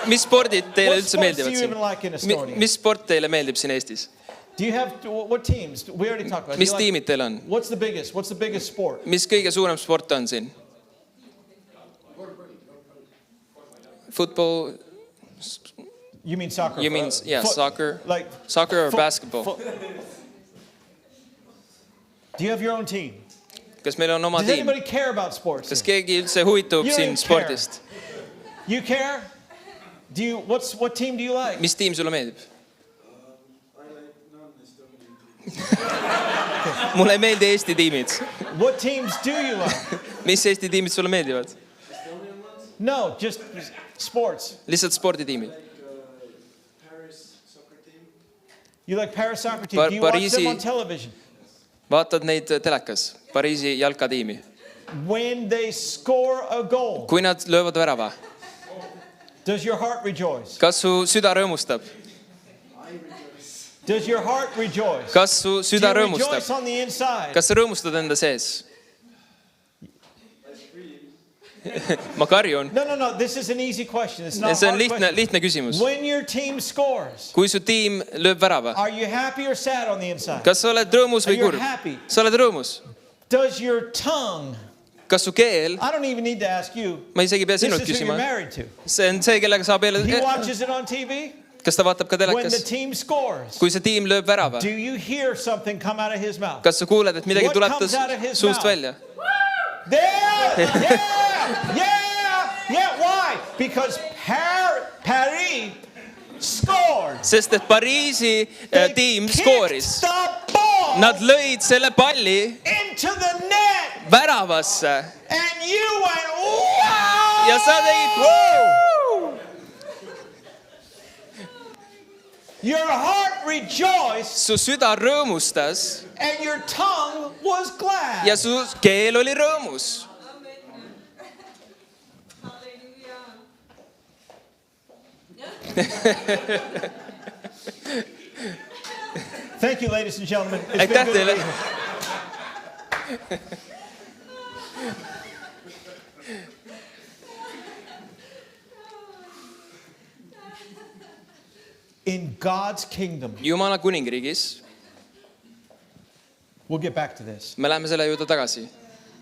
Mis spordid teile what üldse sports do meeldivad you even like in siin? Estonia? Mis sport teile meeldib siin Eestis? Do you have what teams? We already talked about. Do Mis you like- tiimid teil on? What's the biggest? What's the biggest sport? Mis kõige suurem sport on siin? Football, You mean soccer? You mean, yeah, soccer. Like Soccer or fo- basketball? Do you have your own team? Kas meil on oma Does tiim? anybody care about sports? Kas keegi üldse huvitub You siin don't care. spordist? You care? Do you? What team do you like? Mis tiim sulle meeldib? Mulle ei meeldi Eesti tiimid. What teams do you like? Mis Eesti tiimid sulle meeldivad? No, just sports. Lihtsalt sporditiimid. You like Paris soccer team? Do you watch them Pariisi- on television? Vaatad neid telekas, Pariisi jalkatiimi. When they score a goal, Kui nad löövad värava, does your heart rejoice? kas su süda rõõmustab? Does your heart rejoice? Kas su Do süda you rejoice rõõmustab? on the inside? Kas sa rõõmustad enda sees? Ma karjun. No. This is an easy question. It's not a See on hard question. lihtne küsimus. When your team scores, Kui su tiim lööb värava, are you happy or sad on the inside? kas sa oled rõõmus või You're kurb? happy. Sa oled rõõmus. Does your tongue? Kas su keel, I don't even need to ask you. ma isegi ei pea This sinult is who you're küsima, married to. see on see, kellega saab He watches it on TV. kas ta vaatab ka When the telekas? team scores, Kui see tiim lööb värava, do you hear something come out of his mouth? kas sa kuuled, et midagi What tuleb comes ta out of his suust mouth? välja? There! Yeah. Why? Because Paris scored. Sest et Pariisi They tiim kicked skooris. the ball Nad lõid selle palli into the net, väravasse and you went, wow! ja sa tegid. Your heart rejoiced, Su süda rõõmustas and your tongue was glad. ja su keel oli rõõmus. Thank you, ladies and gentlemen. It's been Aitäh good to teile. be here. In God's kingdom, Jumala kuningriigis, we'll get back to this. me läheme selle juurde tagasi.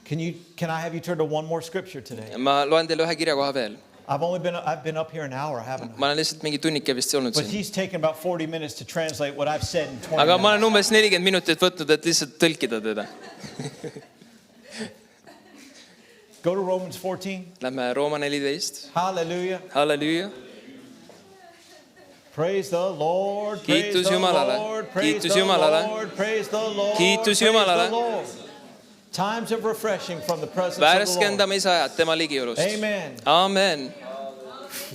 Can I have you turn to one more scripture today? Ma loen teile ühe kirjakoha veel. I've been up here an hour, haven't I? Ma olen lihtsalt mingi tunnike vist olnud But siin. he's taken about 40 minutes to translate what I've said in 20 Aga ma olen minutes. umbes 40 minutit võtnud, et lihtsalt tõlkida teda. Go to Romans 14. Lähme Rooma 14. Hallelujah. Halleluuja. Praise the Lord. Praise Kiitus the Jumalale. Lord. Praise Kiitus the Jumalale. Lord. Praise the Lord. Kiitus praise Jumalale. the Lord. Times of refreshing from the presence of the Lord. Värskendamise ajad tema ligiolust. Amen. Amen.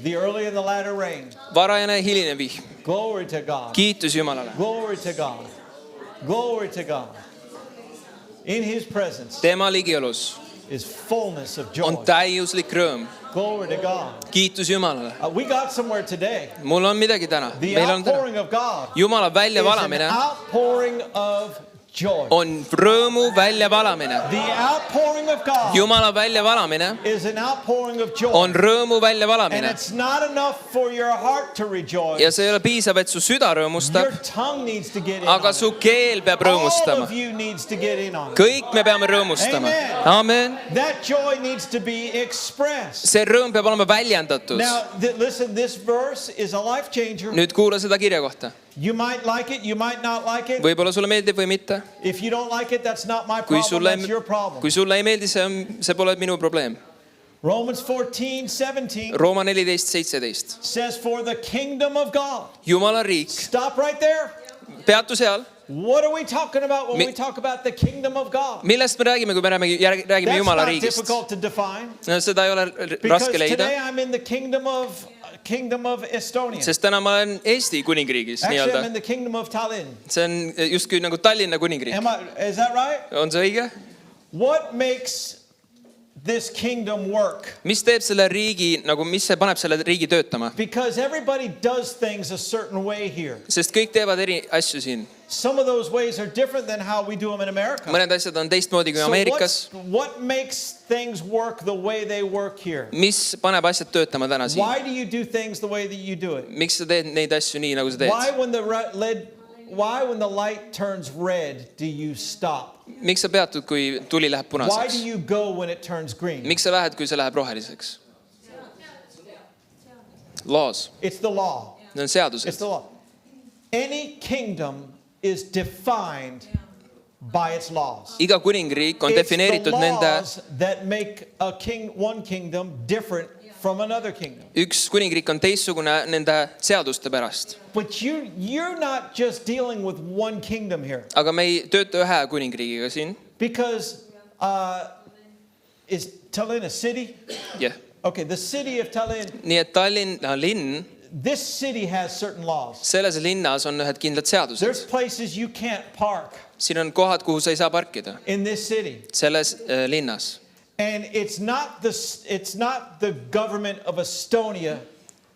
The early and the latter rain. Varajane hiline vihm. Glory to God. Kiitus Jumalale. Glory to God. Glory to God. In His presence Tema ligiolus is fullness of joy. on täiuslik rõõm. Glory to God. Kiitus Jumalale. We got somewhere today. Mul on midagi täna. The Meil on täna. outpouring of God Jumala is an väljavalamine outpouring of joy. on rõõmu väljavalamine. The outpouring of God Jumala väljavalamine is an outpouring of joy. on rõõmu And väljavalamine. it's not enough for your heart to rejoice. Ja see ei ole piisav, et su süda Your rõõmustab, tongue needs to get in aga on su it. keel peab All rõõmustama. of you needs to get in on it. Kõik me peame rõõmustama. Amen. That joy needs to be expressed. See rõõm peab olema väljendatud. Now, listen, this verse is a life changer. Nüüd kuula seda kirja kohta. You might like it, you might not like it. Võib-olla sulle meeldib või mitte. If you don't like it, that's not my Kui problem, sulle, that's your problem. kui sulle ei meeldi, see pole minu probleem. Romans 14:17 Rooma 14:17. says, for the kingdom of God. Jumala riik. Stop right there. Peatu seal. What are we talking about when we talk about the kingdom of God? Millest me räägime, kui me räägime That's Jumala not riigist? difficult to define. No, seda ei ole Because raske today leida. I'm in the kingdom of Estonia. Sest täna ma olen Eesti kuningriigis Actually, I'm nii-öelda. in the kingdom of Tallinn. See on justkui nagu Tallinna kuningriik. Is that right? On see õige? What makes this kingdom work? Mis teeb selle riigi, nagu mis see paneb selle riigi töötama? Because everybody does things a certain way here. Sest kõik teevad eri asju siin. Some of those ways are different than how we do them in America. Mõned asjad on teistmoodi kui So Ameerikas. what makes things work the way they work here? Mis paneb asjad töötama täna siin? Why do you do things the way that you do it? Miks sa teed neid asju nii, nagu sa teed? Why when the light turns red do you stop? Miks sa peatud, kui tuli läheb Why do punaseks? you go when it turns green? Miks sa lähed, kui see läheb roheliseks? Laws. It's the law. Need on It's seadused. the law. Any kingdom is defined by its laws. Iga kuningriik on It's the defineeritud nende, laws that make one kingdom different from another kingdom. üks kuningriik on teistsugune nende seaduste pärast. But you're not just dealing with one kingdom here. Aga me ei tööta ühe kuningriigiga siin. Because is Tallinn a city? Jah. Okay, the city of Tallinn, Nii et Tallinna linn, this city has certain laws. selles linnas on ühed kindlad There's seadused. places you can't park Siin on kohad, kuhu sa ei saa parkida. in this city. Selles linnas. And it's not the government of Estonia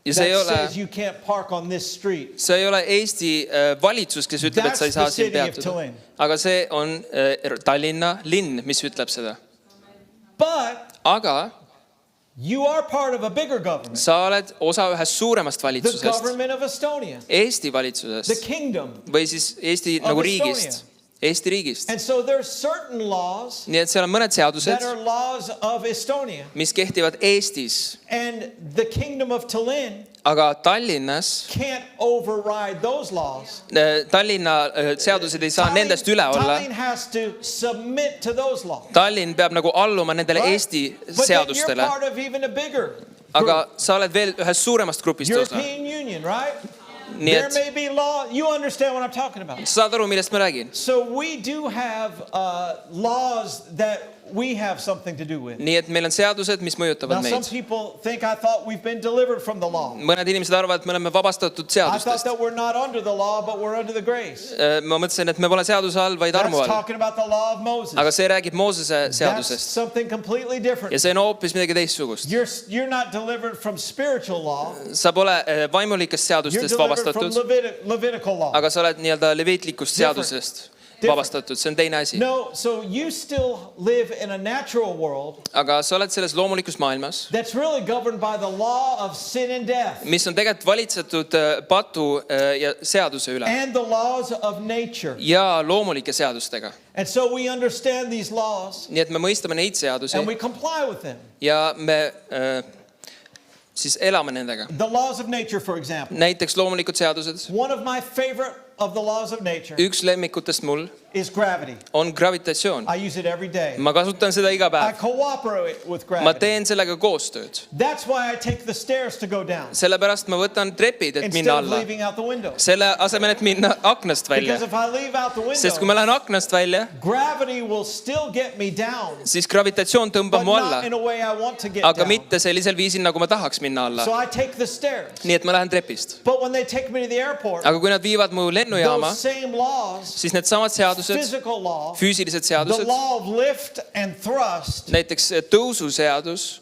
Ja see ei that ole, says you can't park on this street. see ei ole Eesti valitsus, kes ütleb, et sa ei saa That's the siin city of peatuda. Tallinn. Aga see on Tallinna linn, mis ütleb seda. But Aga you are part of a bigger government. sa oled osa ühest suuremast The valitsusest. government of Estonia. Eesti The valitsusest. kingdom. Või siis Eesti Of nagu Estonia. riigist. Eesti riigist. And so there's certain laws Nii et seal on mõned seadused, that are laws of Estonia. mis kehtivad Eestis. And the kingdom of Tallinn Aga Tallinnas, can't override those laws. Tallinna seadused ei saa nendest üle olla. Tallinn has to submit to those laws. Tallinn peab nagu alluma nendele Right? Eesti But then you're seadustele. part of even a bigger Aga sa oled veel ühest suuremast grupist osa. European Union, right? Nii There et may be law. You understand what I'm talking about. sa saad aru, millest ma räägin. So we do have laws that we have something to do with. Nii et meil on seadused, mis Now, mõjutavad some meid. people think I thought we've been delivered from the law. Mõned inimesed arvavad, et me oleme vabastatud I thought seadustest. that we're not under the law, but we're under the grace. Ma mõtlesin, et me pole seaduse all, vaid That's armu all. talking about the law of Moses. Aga see räägib Moosese That's seadusest. something completely different. Ja see on hoopis midagi teistsugust. You're not delivered from spiritual law. Sa pole vaimulikest You're seadustest delivered from vabastatud, Levitical law. aga sa oled nii-öelda leviitlikust Different. seadusest Different. vabastatud. See on teine asi. No, so you still live in a natural world Aga sa oled selles loomulikus maailmas, that's really governed by the law of sin and death mis on tegelikult valitsetud patu ja seaduse üle and the laws of nature. ja loomulike seadustega. And so we understand these laws Nii et me mõistame neid seadusi and we comply with them. ja me siis elame nendega. The laws of nature, for example. Näiteks loomulikud seadused. One of my favorite of the laws of nature üks lemmikutest mul is gravity. on gravitatsioon. I use it every day. Ma kasutan seda iga I päev. cooperate with Ma gravity. teen sellega koostööd. That's why I take the stairs to go down Sellepärast ma võtan trepid, et instead minna of alla. leaving out the window. Selle asemel, et minna aknast välja. Because if I leave out the Sest kui ma window, lähen aknast välja, gravity will still get me down, siis gravitatsioon tõmbab but mu not alla. in a way I want to get Aga down. mitte sellisel viisil, nagu ma tahaks minna alla. So I take the stairs. Nii et ma lähen trepist. But when they take me to the airport, Aga kui nad viivad mu lennujaama, those same laws, siis needsamad seadused, physical law, füüsilised the seadused, law of lift and thrust, näiteks tõususeadus,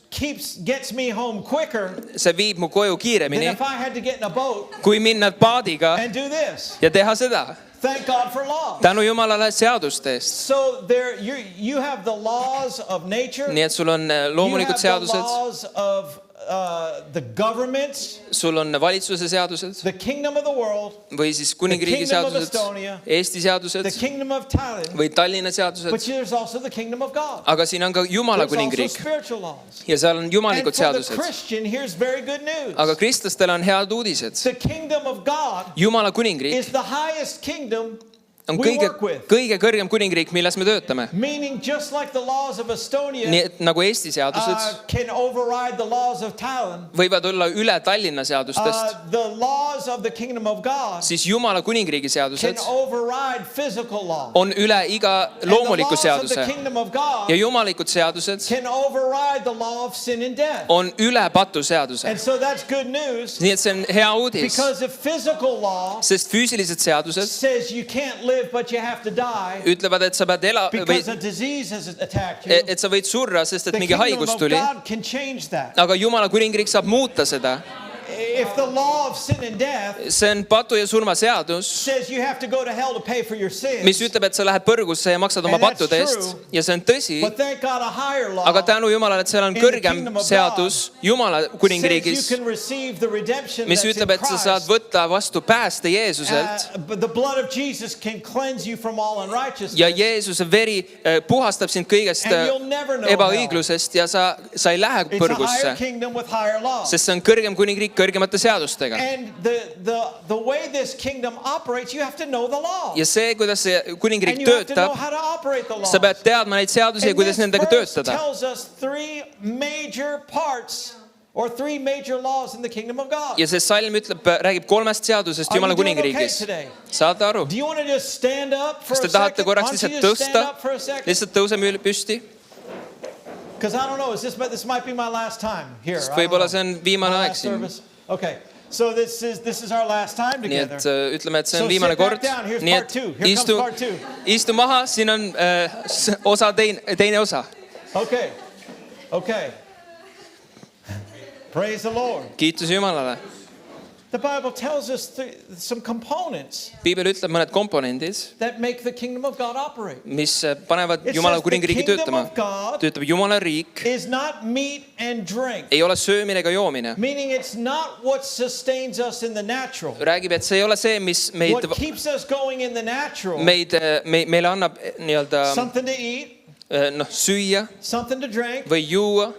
gets me home quicker see viib mu koju than kiiremini, if I had to get in a boat kui minna paadiga and do this. ja teha seda. Thank God for laws. Tänu Jumalale seaduste eest. So there, you have the laws of nature. Nii et sul on You loomulikud have the seadused, laws of the governments, sul on valitsuse seadused the kingdom of the world, või siis kuningriigi kingdom of seadused, Estonia, Eesti the seadused kingdom of Thailand, või Tallinna but seadused. there's also the kingdom of God. Aga siin on ka Jumala There's also kuningriik spiritual laws. ja seal on And jumalikud for the seadused. Christian, here's very good news. Aga kristlastele on head uudised. The kingdom of God Jumala kuningriik is the highest kingdom on we kõige, work with. kõige kõrgem kuningriik, milles me töötame. Meaning just like the laws of Estonia Nii et nagu Eesti seadused can override the laws of Thailand, võivad olla üle Tallinna seadustest, the laws of the kingdom of God siis Jumala kuningriigi can seadused override physical law. on üle iga loomuliku And the laws of the seaduse kingdom of God ja jumalikud seadused can override the law of sin and death. on üle patuseaduse. And so that's good news, Nii et see on hea uudis, because if physical law sest füüsilised seadused says you can't live but you have to die ütlevad, et sa pead või because a disease has attacked you, et sa võid surra, sest et the mingi kingdom haigus of tuli. God can change that. Aga Jumala kuningriik saab muuta seda. If the law of sin and death See on patu ja surma seadus, says you have to go to hell to pay for your sins, mis ütleb, et sa lähed põrgusse ja maksad oma And that's pattude eest true. ja see on tõsi. but thank God a higher law Aga tänu Jumalale, et seal on In the kõrgem kingdom of seadus Jumala says kuningriigis, you can receive the redemption mis that's in ütleb, et sa saad Christ. võtta vastu pääste Jeesuselt But the blood of Jesus can cleanse you from all unrighteousness. ja Jeesuse veri puhastab sind kõigest And you'll never know ebaõiglusest ja sa ei lähe It's a higher põrgusse, kingdom with higher laws. sest see on kõrgem kuningriik kõrgemate seadustega. And the way this kingdom operates, you have to know the law. Ja see, kuidas see And kuningriik you have to know töötab, how to operate the laws. sa pead teadma neid seadusi ja And kuidas this nendega verse töötada. tells us three major parts or three major laws in the kingdom of God. Ja see salm räägib kolmest seadusest Are you Jumala doing okay kuningriigis. today? Saate aru? Do you want to just stand up for Kas a te tahate second? korraks Why don't you lihtsalt just stand tõsta? up for a second? Lihtsalt tõuseme püsti. Because I don't know, this might be my last time here. Sest I don't võib-olla know. see on viimane My aeg last siin. service. Okay. So this is our last time Nii together. et ütleme, et see So on viimane sit back kord. down. Here's Nii part et two. Here comes part two. istu maha, siin on osa teine osa. Okay. Okay. Praise the Lord. Kiitus Jumalale. The Bible tells us some components Piibel ütleb mõned komponendid, that make the kingdom of God operate. mis panevad It Jumala says the kuningriigi kingdom töötama. of God Töötab Jumala riik, is not meat and drink. ei ole söömine ega joomine. Meaning it's not what sustains us in the natural. Räägib, et see ei ole see, mis What keeps us going in the natural, meile annab nii-öelda something to eat, süüa something to drink, või juua.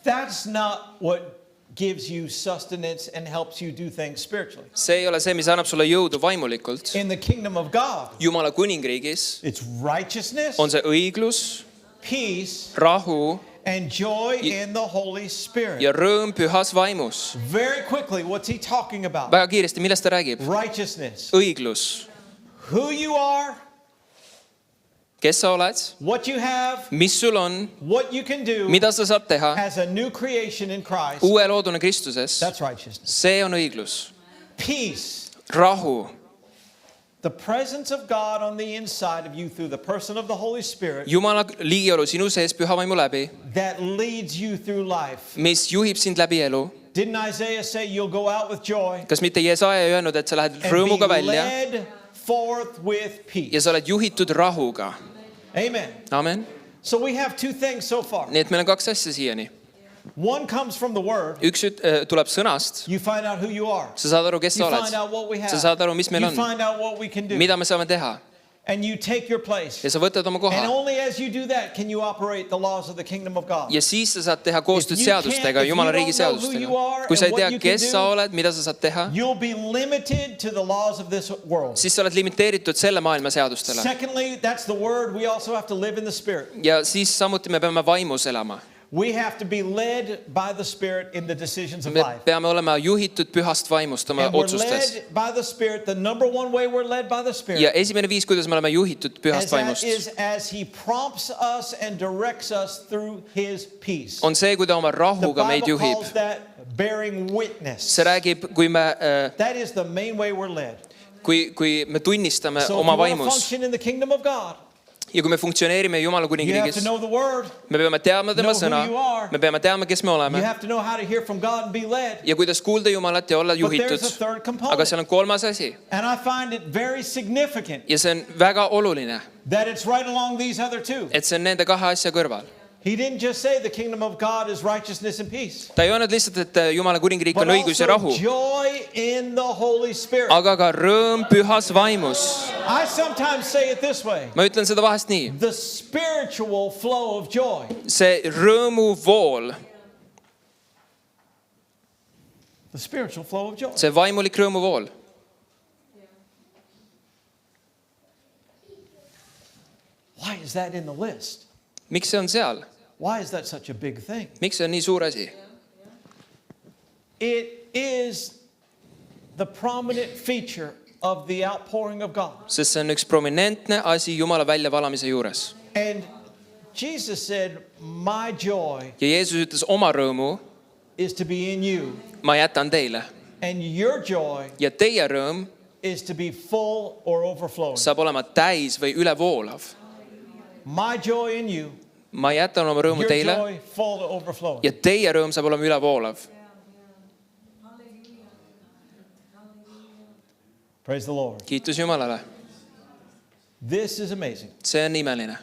that's not what gives you sustenance and helps you do things spiritually. See ei ole see, mis annab sulle jõudu vaimulikult. In the kingdom of God, Jumala kuningriigis it's righteousness, on see õiglus, peace, rahu and joy in the Holy Spirit. ja rõõm pühas vaimus. Very quickly, what's he talking about? Väga kiiresti, millest ta räägib? Righteousness. Õiglus. Who you are, Kes sa oled? what you have, Mis sul on? what you can do Mida sa saad teha? as a new creation in Christ. Uue looduna Kristuses. That's righteousness. See on õiglus. Peace. Rahu. The presence of God on the inside of you through the person of the Holy Spirit Jumala ligiolu sinu sees püha vaimu läbi, that leads you through life. mis juhib sind läbi elu. Didn't Isaiah say you'll go out with joy Kas mitte Jesaja ei öelnud, et sa lähed and be rõõmuga välja led forth with ja peace? sa oled juhitud rahuga. Amen. Amen. So we have two things so far. Nii et meil on kaks asja siiani. One comes from the word. Üks tuleb sõnast. You find out who you are. Sa saad aru, kes You sa find oled. out what we have. Sa saad aru, mis meil You on. find out what we can do. Mida me saame teha. And you take your place. ja sa võtad oma koha. And only as you do that can you operate the laws of the kingdom of God. Ja siis sa saad teha koostööd seadustega, Jumala riigi seadustega. Kui sa ei tea, kes sa oled, mida sa saad teha, You'll be limited to the laws of this world. siis sa oled limiteeritud selle maailma seadustele. Secondly, that's the word, we also have to live in the Spirit. Ja siis samuti me peame vaimus elama. We have to be led by the Spirit in the decisions of Me life. peame olema juhitud pühast vaimust oma And we're otsustes. led by the Spirit. The number one way we're led by the Spirit Ja esimene viis, kuidas me oleme juhitud pühast vaimust, is as He prompts us and directs us through His peace. on see, kui ta oma The rahuga meid Bible juhib. calls that bearing witness. See räägib, kui That is the main way we're led. kui me tunnistame So if oma you want to vaimus function in the kingdom of God, ja kui me funktsioneerime Jumala you have kuningriigis, to know the word. me peame teadma tema know who sõna, you are. me peame teadma, kes me You oleme have to know how to hear from God and be led. ja kuidas kuulda Jumalat ja olla But juhitud. there's a third Aga component. seal on kolmas asi And I find it very significant ja see on väga oluline, that it's right along these other two. et see on nende kahe asja kõrval. He didn't just say the kingdom of God is righteousness and peace, Ta ei öelnud lihtsalt, et Jumala kuningriik but on õigus ja also rahu, joy in the Holy Spirit. aga ka rõõm pühas vaimus. I sometimes say it this way. Ma ütlen seda vahest nii, The spiritual flow of joy. see rõõmuvool, The spiritual flow of joy. see vaimulik rõõmuvool. Why is that in the list? Miks see on seal? Why is that such a big thing? Miks see on nii suur asi? It is the prominent feature of the outpouring of God. Sest see on üks prominentne asi Jumala väljavalamise juures. And Jesus said, my joy Ja Jeesus ütles oma rõõmu, is to be in you, ma jätan teile. and your joy Ja teie rõõm is to be full or overflowing. saab olema täis või ülevoolav. My joy in you, Ma jätan oma rõõmu your teile joy full to overflowing. ja teie rõõm saab olema ülevoolav. Praise the Lord. Kiitus Jumalale. This is amazing. See on imeline.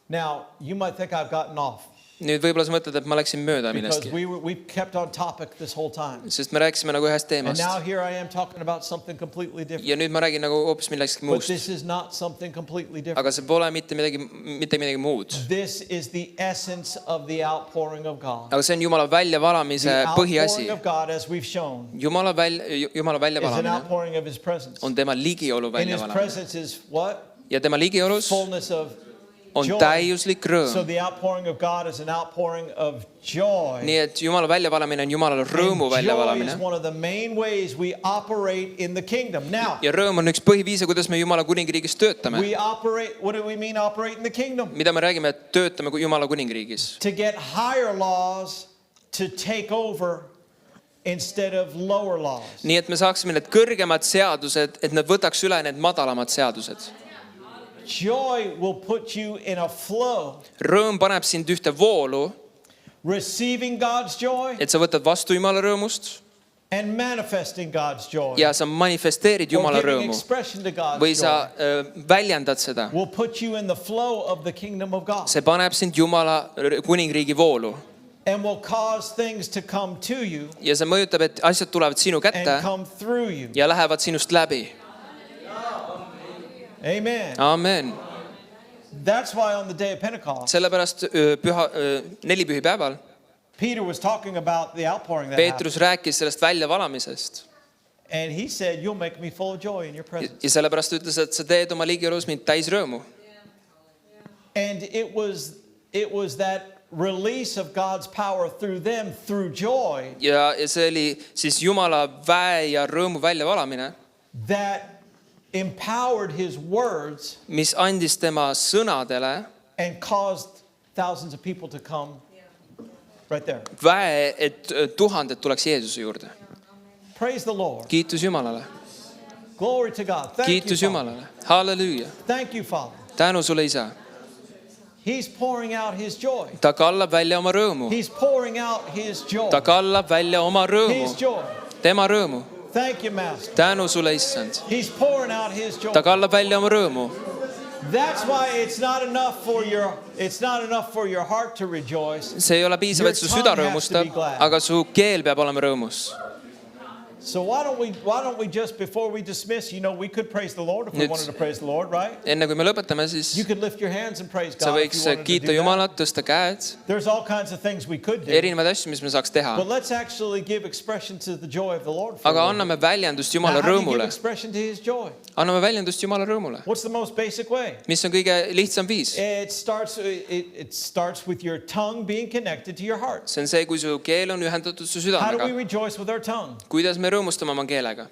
Now, you might think I've gotten off Nüüd võib-olla sa mõtled, et ma läksin mööda because millestki. we kept on topic this whole time. Sest me rääkisime nagu ühest And teemast. now here I am talking about something completely different. Ja nüüd ma räägin nagu hoopis millestki But muust. this is not something completely different. Aga see pole mitte midagi muud. This is the essence of the outpouring of God. Aga see on Jumala väljavalamise The põhiasi. outpouring of God, as we've shown, Jumala is an väljavalamine outpouring of His presence. on tema ligiolu In His väljavalamine. presence is what? Ja tema ligiolus Fullness of on joy. täiuslik So rõõm. the outpouring of God is an outpouring of joy. Nii et Jumala väljavalamine on Jumala rõõmu And joy is väljavalamine. one of the main ways we operate in the kingdom. Now, Ja rõõm on üks põhiviise, kuidas me Jumala kuningriigis töötame. we operate, what do we mean operate in the kingdom? Mida me räägime, et töötame Jumala kuningriigis. To get higher laws to take over instead of lower laws. Nii et me saaksime need kõrgemad seadused, et nad võtaks üle need madalamad seadused. Joy will put you in a flow, Rõõm paneb sind ühte voolu, receiving God's joy et sa võtad vastu Jumala rõõmust and manifesting God's joy. ja sa manifesteerid Or Jumala giving rõõmu expression to God's või joy. sa väljendad seda. Will put you in the flow of the kingdom of God See paneb sind Jumala kuningriigi voolu and will cause things to come to you ja see mõjutab, et asjad tulevad sinu kätte and come through you. ja lähevad sinust läbi. Amen. Amen. That's why on the day of Pentecost, Sellepärast nelipühipäeval Peter was talking about the outpouring that happened. Peetrus rääkis sellest väljavalamisest And he said, you'll make me full of joy in your presence. ja sellepärast ütles, et sa teed oma ligiolus mind täis rõõmu. And it was that release of God's power through them, through joy, Ja see oli siis Jumala väe ja rõõmu väljavalamine, that empowered his words mis andis tema sõnadele and caused thousands of people to come right there. väe, et tuhanded tuleks Jeesuse juurde. Praise the Lord. Kiitus Jumalale. Glory to God. Thank you, Kiitus Father. Jumalale. Halleluuja. Thank you, Father. Tänu sulle, Isa. He's pouring out his joy. Ta kallab välja oma rõõmu. He's pouring out his joy. Ta kallab välja oma His rõõmu. joy. Tema rõõmu. Thank you, Master. Tänu sulle, Issand. He's pouring out his joy. Ta kallab välja oma rõõmu. That's why it's not enough for your heart to rejoice. See ei ole piisav, et su süda rõõmustab, aga su keel peab olema rõõmus. So why don't we just before we dismiss, we could praise the Lord if we Nüüd- wanted to praise the Lord, right? enne kui me lõpetame, siis You could lift your hands and praise sa God if võiks you wanted to kiita do that. Jumalat, tõsta käed, There's all kinds of things we could do. erinevaid asju, mis me saaks teha. But let's actually give expression to the joy of the Lord. For Aga a little. anname väljendust Now, Jumala how do you give rõõmule. expression to His joy? Anname väljendust Jumala rõõmule. What's the most basic way? Mis on kõige lihtsam viis? It starts with your tongue being connected to your heart. See on see, kui su keel on ühendatud su How do we südamega. rejoice with our tongue? Kuidas me rõõmustame oma keelega?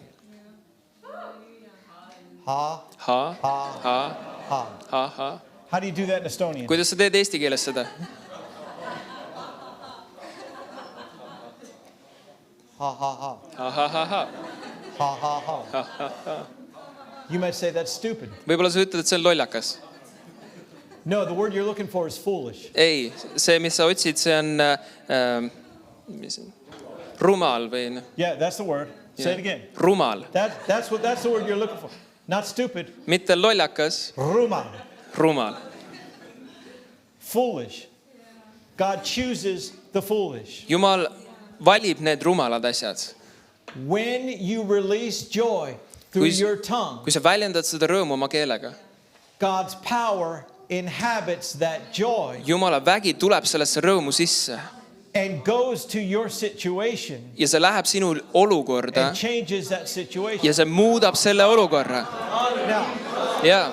Ha, Ha, ha, ha, ha. ha, ha. How do you do that in Estonian? Kuidas sa teed eesti keeles seda? Ha, ha, ha. Ha, ha, ha, ha. Ha, ha, ha. Ha, ha, ha. You might say that's stupid. Võib-olla sa ütled, et see on lollakas. No, the word you're looking for is foolish. Ei, see, mis sa otsid, see on mis on? Rumal või noh. Yeah, that's the word. Say it again. Rumal. That's the word you're looking for. Not stupid. Mitte lollakas, Rumal. rumal. Foolish. God chooses the foolish. Jumal valib need rumalad asjad. When you release joy through Kui- your tongue, Kui sa väljendad seda rõõmu oma keelega, God's power inhabits that joy Jumala vägi tuleb sellesse rõõmu sisse and goes to your situation ja see läheb sinu olukorda and changes that situation. ja see muudab selle olukorra. Now, Ja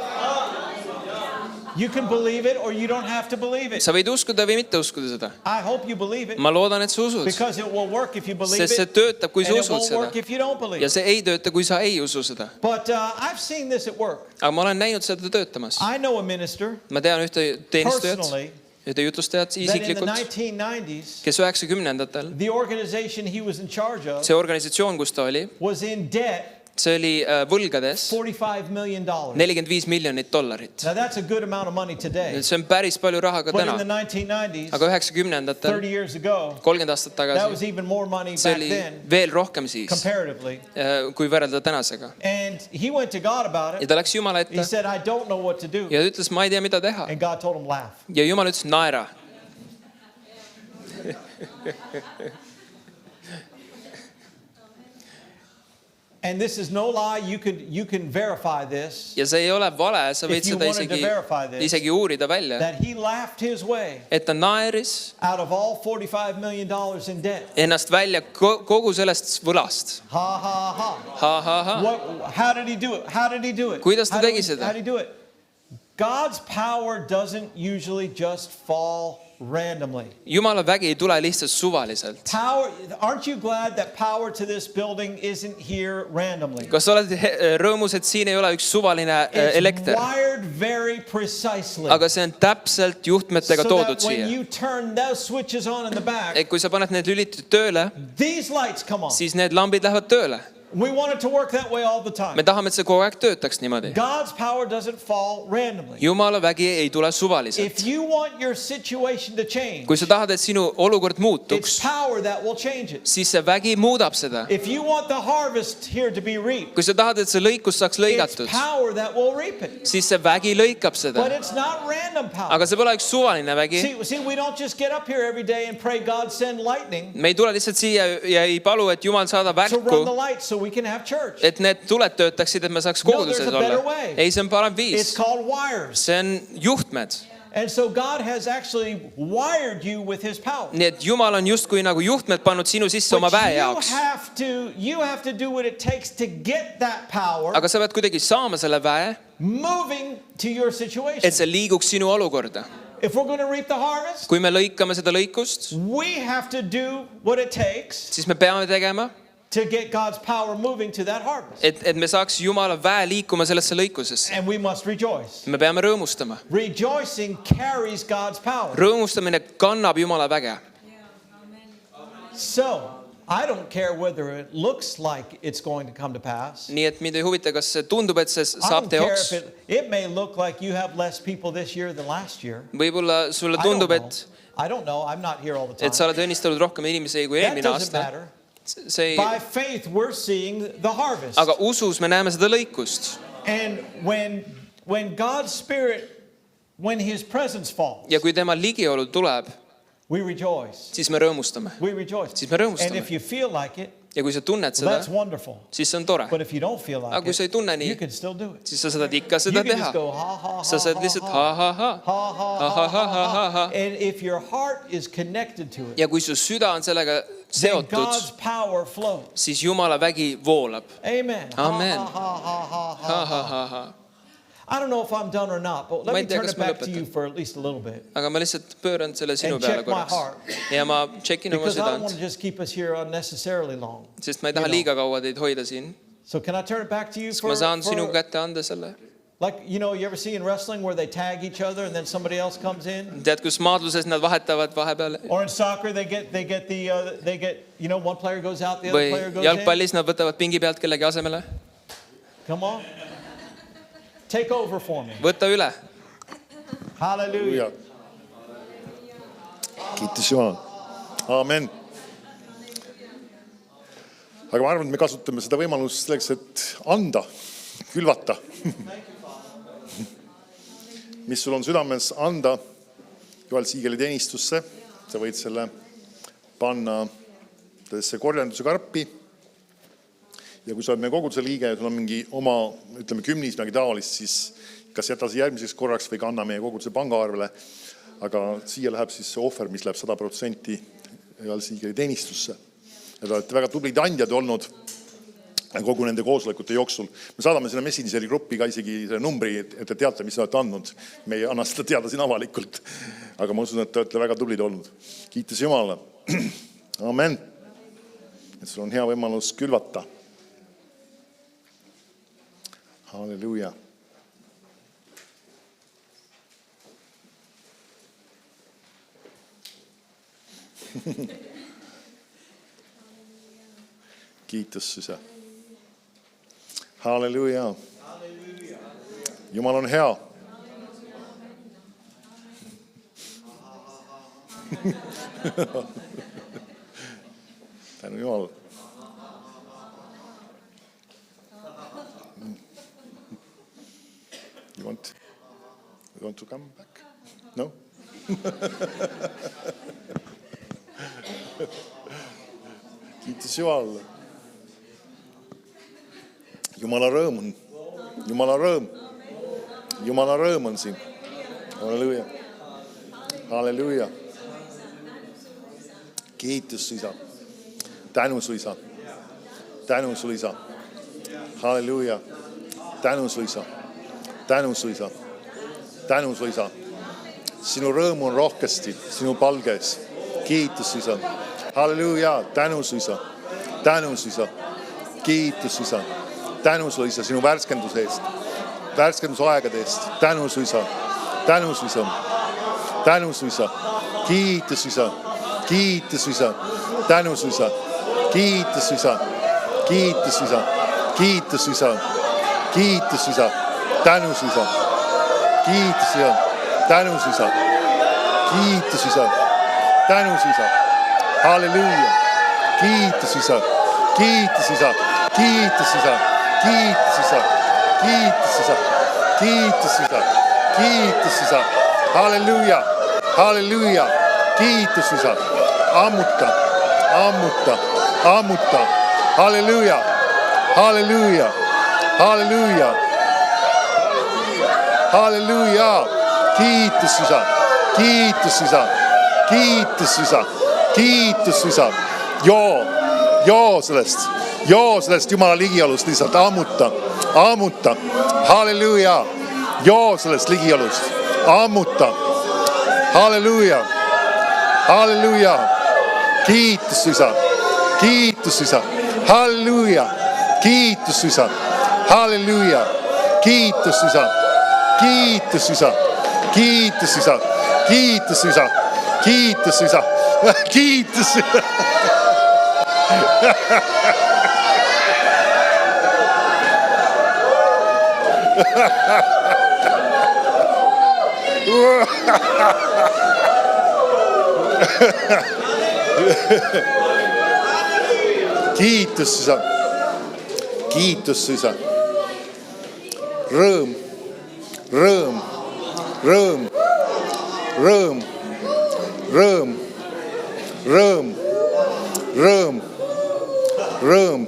you can believe it or you don't have to believe it. sa võid uskuda või mitte uskuda seda. I hope you believe it Ma loodan, et sa usud. because it will work if you believe Sest see it töötab, kui and sa it usud won't seda. work if you don't believe Ja it. see ei tööta, kui sa ei usu seda. But I've seen this at work. Aga ma olen näinud seda töötamas. I know a minister Ma tean ühte teenistujat, personally ühte jutustajat that in the isiklikult, 1990s, kes 90-ndatel, the organization he was in charge of see organisatsioon, kus ta oli, was in debt see oli võlgades $45 million. Now $45 miljonit. that's a good amount of money today. See on päris palju raha ka But in the täna. 1990s, Aga 90-ndatel, 30 years ago, 30 aastat that was tagasi, even more money see back oli then, veel rohkem siis, comparatively. kui võrrelda tänasega. And he went to God about Ja it. ta läks Jumala He ette said, I don't know what to do. ja ta ütles, ma ei tea, mida teha. And God told him, laugh. Ja Jumal ütles, naera. And this is no lie. You can verify this. Ja see ei ole vale, sa võid If you seda wanted to verify this, isegi uurida välja, That he laughed his way et ta naeris out of all $45 million in debt. ennast välja kogu sellest võlast. Ha, ha, ha. Ha, ha, ha. How did he do it? How did he do it? Kuidas ta How did tegi seda? How did he do it? God's power doesn't usually just fall randomly. Jumala vägi ei tule lihtsalt suvaliselt. Power, aren't you glad that power to this building isn't here randomly? Kas sa oled rõõmus, et siin ei ole üks suvaline It's elekter, wired very precisely. aga see on täpselt juhtmetega So toodud that when siia. you turn those switches on in the back, Et kui sa paned need lülitid tööle, these lights come on. siis need lambid lähevad tööle. We want it to work that way all the time. Me tahame, et see kogu aeg töötaks niimoodi. God's power doesn't fall randomly. Jumala vägi ei tule suvaliselt. If you want your situation to change, Kui sa tahad, et sinu olukord muutuks, it's power that will change it. siis see vägi muudab seda. If you want the harvest here to be reaped, Kui sa tahad, et see lõikus saaks it's lõigatud, power that will reap it. siis see vägi lõikab seda. But it's not random power. Aga see pole üks suvaline vägi. See, we don't just get up here every day and pray God send lightning Me ei tule lihtsalt siia ja ei palu, et Jumal saadab to run the välku, lights so we can have church. et need tuled töötaksid, et me saaks No, koguduses there's a better olla. way. Ei, see on parem It's viis. called wires. See on juhtmed. And so God has actually wired you with his power. Nii et Jumal on justkui nagu juhtmed pannud sinu sisse oma But väe jaoks. you have to do what it takes to get that power Aga sa pead kuidagi saama selle väe, moving to your situation. et see liiguks sinu olukorda. If we're going to reap the harvest, Kui me lõikame seda lõikust, we have to do what it takes siis me peame tegema, to get God's power moving to that harvest. et me saaks Jumala väe liikuma sellesse lõikusesse. And we must rejoice. Me peame rõõmustama. Rejoicing carries God's power. Rõõmustamine kannab Jumala väge. So, I don't care whether it looks like it's going to come to pass. Nii et mind ei huvita, kas see tundub, et see I saab don't care teoks. if it may look like you have less people this year than last year. Võib-olla sulle I don't tundub, know. et I don't know. I'm not here all the time. sa oled õnnistanud rohkem inimesi kui That eelmine doesn't aasta. matter. See ei, By faith, we're seeing the harvest. aga usus me näeme seda lõikust. And when God's Spirit, when His presence falls, Ja kui tema ligiolu tuleb, we rejoice. siis me rõõmustame. We rejoice. Siis me rõõmustame. And if you feel like it, Ja kui sa tunned well, seda, that's wonderful. siis see on tore. But if you don't feel Aga like kui sa ei tunne it, nii, you can still do it. siis sa saad ikka You seda can teha. just go ha ha Sa ha saad ha lihtsalt ha ha ha ha. ha ha Ha, ha, ha, ha, ha, ha. And if your heart is connected to it, Ja kui su süda on sellega then God's seotud, power flows. siis Jumala vägi voolab. Amen. Amen. Ha ha ha ha Ha, ha. ha, ha, ha. I don't know if I'm done or not, but Ma let ei me tea, turn kas it ma back to lõpetan. you for at least a little bit. Aga ma lihtsalt pööran selle sinu And peale check my korraks. heart. Ja ma tšekin oma Because I don't want südant, to just keep us here unnecessarily long. sest ma ei taha You know. liiga kaua teid hoida siin. So can I turn it back to you Kas ma saan sinu for kätte anda selle? like, you know, you ever see in wrestling where they tag each other and then somebody else comes in? Tead, kus maadluses nad vahetavad vahepeal? Or in soccer, they get, you know, one player goes out, the other Või player goes in. jalgpallis nad võtavad pingi pealt kellegi asemele? Come on. Take over for me. Võta üle. Hallelujah. Kiitus Jumal. Amen. Aga ma arvan, et me kasutame seda võimalust selleks, et anda, külvata. Mis sul on südames anda Joel Siigeli teenistusse. Sa võid selle panna tõesse korjanduse karpi. Ja kui sa oled meie koguduse liige ja sul on mingi oma, ütleme, kümnis midagi taolist, siis kas jäta see järgmiseks korraks või kanna meie koguduse pangaarvele. Aga siia läheb siis see ohver, mis läheb 100% Joel Siigeli teenistusse. Ja te olete väga tublid andjad olnud kogu nende koosolekute jooksul. Me saadame sinna Messengeri gruppi ka isegi selle numbri, et te teate, mis te olete andnud. Me ei anna seda teada siin avalikult. Aga ma usun, et te olete väga tublid olnud. Kiitus Jumala. Amen. Et sul on hea võimalus külvata. Halleluja. Kiitus Süse. Halleluja. Jumal on hea. Tänu Jumal. You want to come back? No? Kiitus Jumal. Jumala rõõm on. Jumala rõõm. Jumala rõõm on siin. Halleluja. Halleluja. Kiitus Isa. Tänu su Isa. Tänu su Isa. Halleluja. Tänu su Isa. Tänu su Isa. Tänu su Isa. Sinu rõõm on rohkesti sinu palges. Kiitus Isa. Halleluja. Tänu su Isa. Tänu su Isa. Kiitus Isa. Tänu su Isa sinu värskenduse eest. Värskendusaegade eest. Tänu su Isa. Tänu su Isa. Tänu su Isa. Kiitus Isa. Kiitus Isa. Tänu su Isa. Kiitus Isa. Kiitus Isa. Kiitus Isa. Kiitus Isa. Tänu su Isa. Kiitus Isa. Tänu su Isa. Kiitus Isa. Tänu su Isa. Halleluja. Kiitus Isa. Kiitus Isa. Kiitus Isa. Kiitus Isa. Kiitus Isa. Kiitus Isa. Kiitus Isa. Halleluja. Halleluja. Kiitus Isa. Ammuta. Ammuta. Ammuta. Halleluja. Halleluja. Halleluja. Halleluja. Kiitus Isa. Kiitus Isa. Kiitus Isa. Kiitus Isa. Joo sellest. Joo sellest Jumala ligiolust lihtsalt. Ammuta. Ammuta. Halleluja. Joo sellest ligiolust. Ammuta. Halleluja. Halleluja. Kiitus Isa. Kiitus Isa. Halleluja. Kiitus Isa. Halleluja. Kiitus Isa. Kiitus Isa. Kiitus Isa. Kiitus Isa. Kiitus Isa. Kiitus Isa. Kiitus Isa. Kiitus Isa. Rõõm. Rõõm. Rõõm. Rõõm. Rõõm. Rõõm. Rõõm. Rõõm.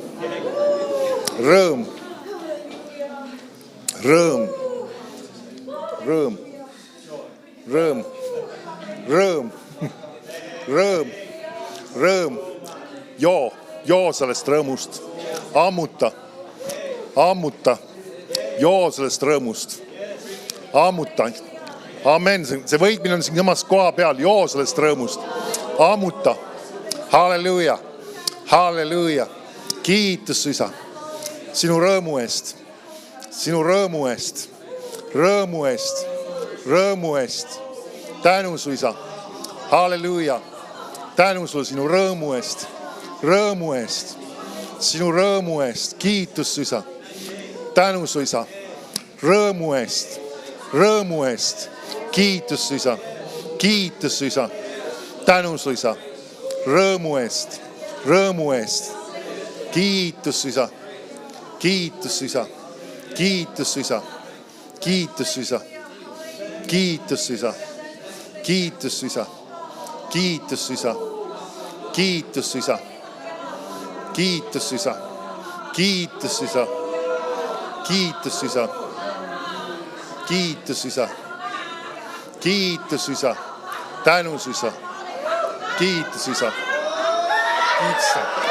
Rõõm. Rõõm. Rõõm. Rõõm. Rõõm. Rõõm. Rõõm. Joo sellest rõõmust. Ammuta. Ammuta. Joo sellest rõõmust. Ammuta. Amen. See võitmine on siin samas koha peal. Joo sellest rõõmust. Ammuta. Halleluuja. Halleluuja. Kiitus su isa. Sinu rõõmu eest. Sinu rõõmu eest. Rõõmu eest. Rõõmu eest. Tänu su isa. Halleluuja. Tänu sulle sinu rõõmu eest. Rõõmu eest. Sinu rõõmu eest. Kiitus su isa. Tänu su isa. Rõõmu eest. Rõõmu eest. Kiitus su isa. Kiitus su isa. Tänu su isa. Rõõmu eest. Rõõmu eest. Kiitus su isa. Kiitus su isa. Kiitus su isa. Kiitus su isa. Kiitus su isa. Kiitus su isa. Kiitus su isa. Kiitus su isa. Kiitus su isa. Kiitus su isa. Kiitus su isa. Kiitus su isa. Kiitus su isa. Tänu su isa. Kiitus su isa. Kiitus su isa.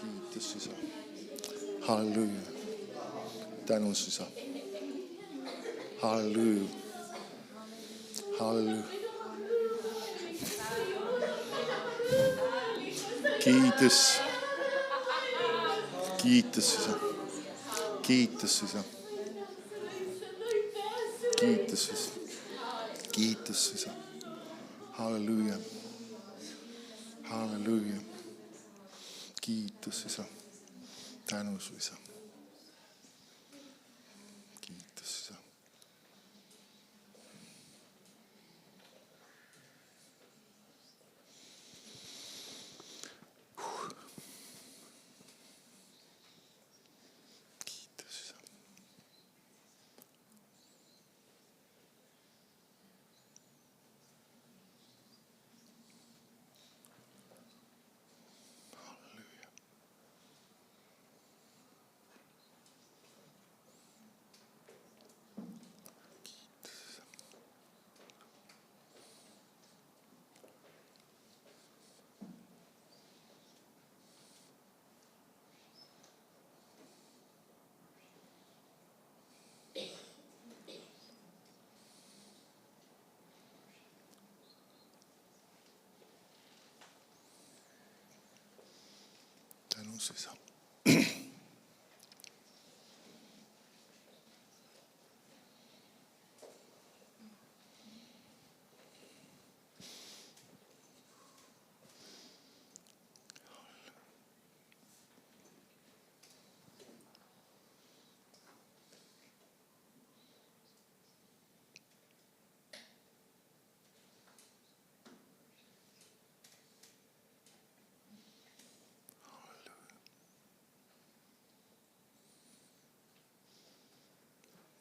Kiitos, Isa. Halleluuja. Tänus, Isa. Halleluuja. Halleluuja. Kiitos. Kiitos, Isa. Kiitos, Isa. Kiitos, Isa. Kiitos, Isa. Halleluuja. Halleluuja. Kiitos, Isa. Tänus, Isa. Kiitos, Isa. Kiitos, Isa. Halleluja. Tänus, Isa.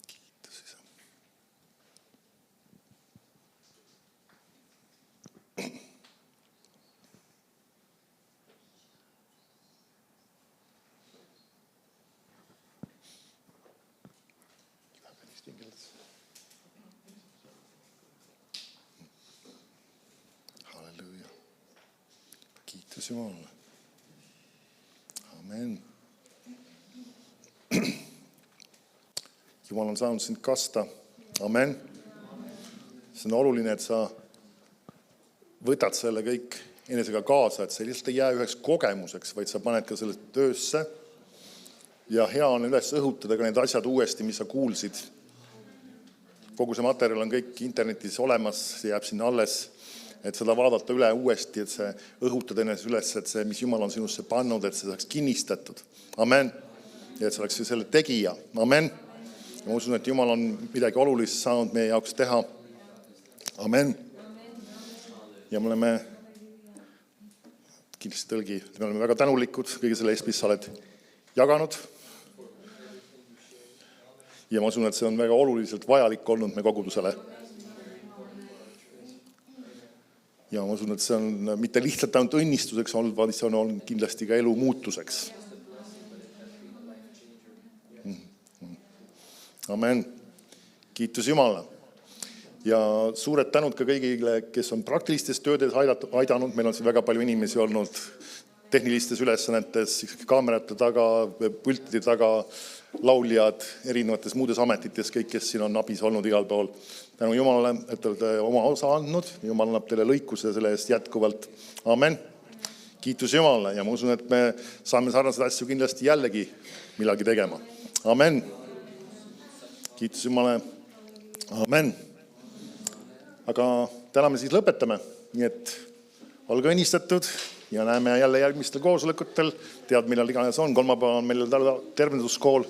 Kiitos, Isa. Halleluja. Kiitos Jumalalle. Amen. Jumal on saanud sind kasta. Amen. See on oluline, et sa võtad selle kõik enesega kaasa, et see lihtsalt ei jää üheks kogemuseks, vaid sa paned ka selle töösse. Ja hea on üles õhutada ka need asjad uuesti, mis sa kuulsid. Kogu see materjal on kõik internetis olemas, see jääb sinna alles, et seda vaadata üle uuesti, et see õhutada ennast üles, et see, mis Jumal on sinusse pannud, et see saaks kinnistatud. Amen. Ja et see oleks selle tegija. Amen. Ja ma usun, et Jumal on midagi olulist saanud meie jaoks teha. Amen. Ja me oleme kindlasti tõlgi, me oleme väga tänulikud kõige selle eest, mis sa oled jaganud. Ja ma usun, et see on väga oluliselt vajalik olnud me kogudusele. Ja ma usun, et see on mitte lihtsalt ainult õnnistuseks olnud, vaid see on kindlasti ka elu muutuseks. Amen. Kiitus Jumalale. Ja suured tänud ka kõigile, kes on praktilistes töödes aidanud. Meil on siin väga palju inimesi olnud tehnilistes ülesannetes, kaamerate taga, pultide taga, lauljad, erinevates muudes ametites, kõik, kes siin on abis olnud igal pool. Tänu Jumalale, et te olete oma osa andnud. Jumal annab teile lõikuse selle eest jätkuvalt. Amen. Kiitus Jumalale ja ma usun, et me saame sarnaseid asju kindlasti jällegi millalgi tegema. Amen. Kiitus Jumalale. Amen. Aga täna me siis lõpetame, nii et olge õnnistatud ja näeme jälle järgmistel koosolekutel. Tead, millal iganes on, kolmapäeval on meil tervenduskool.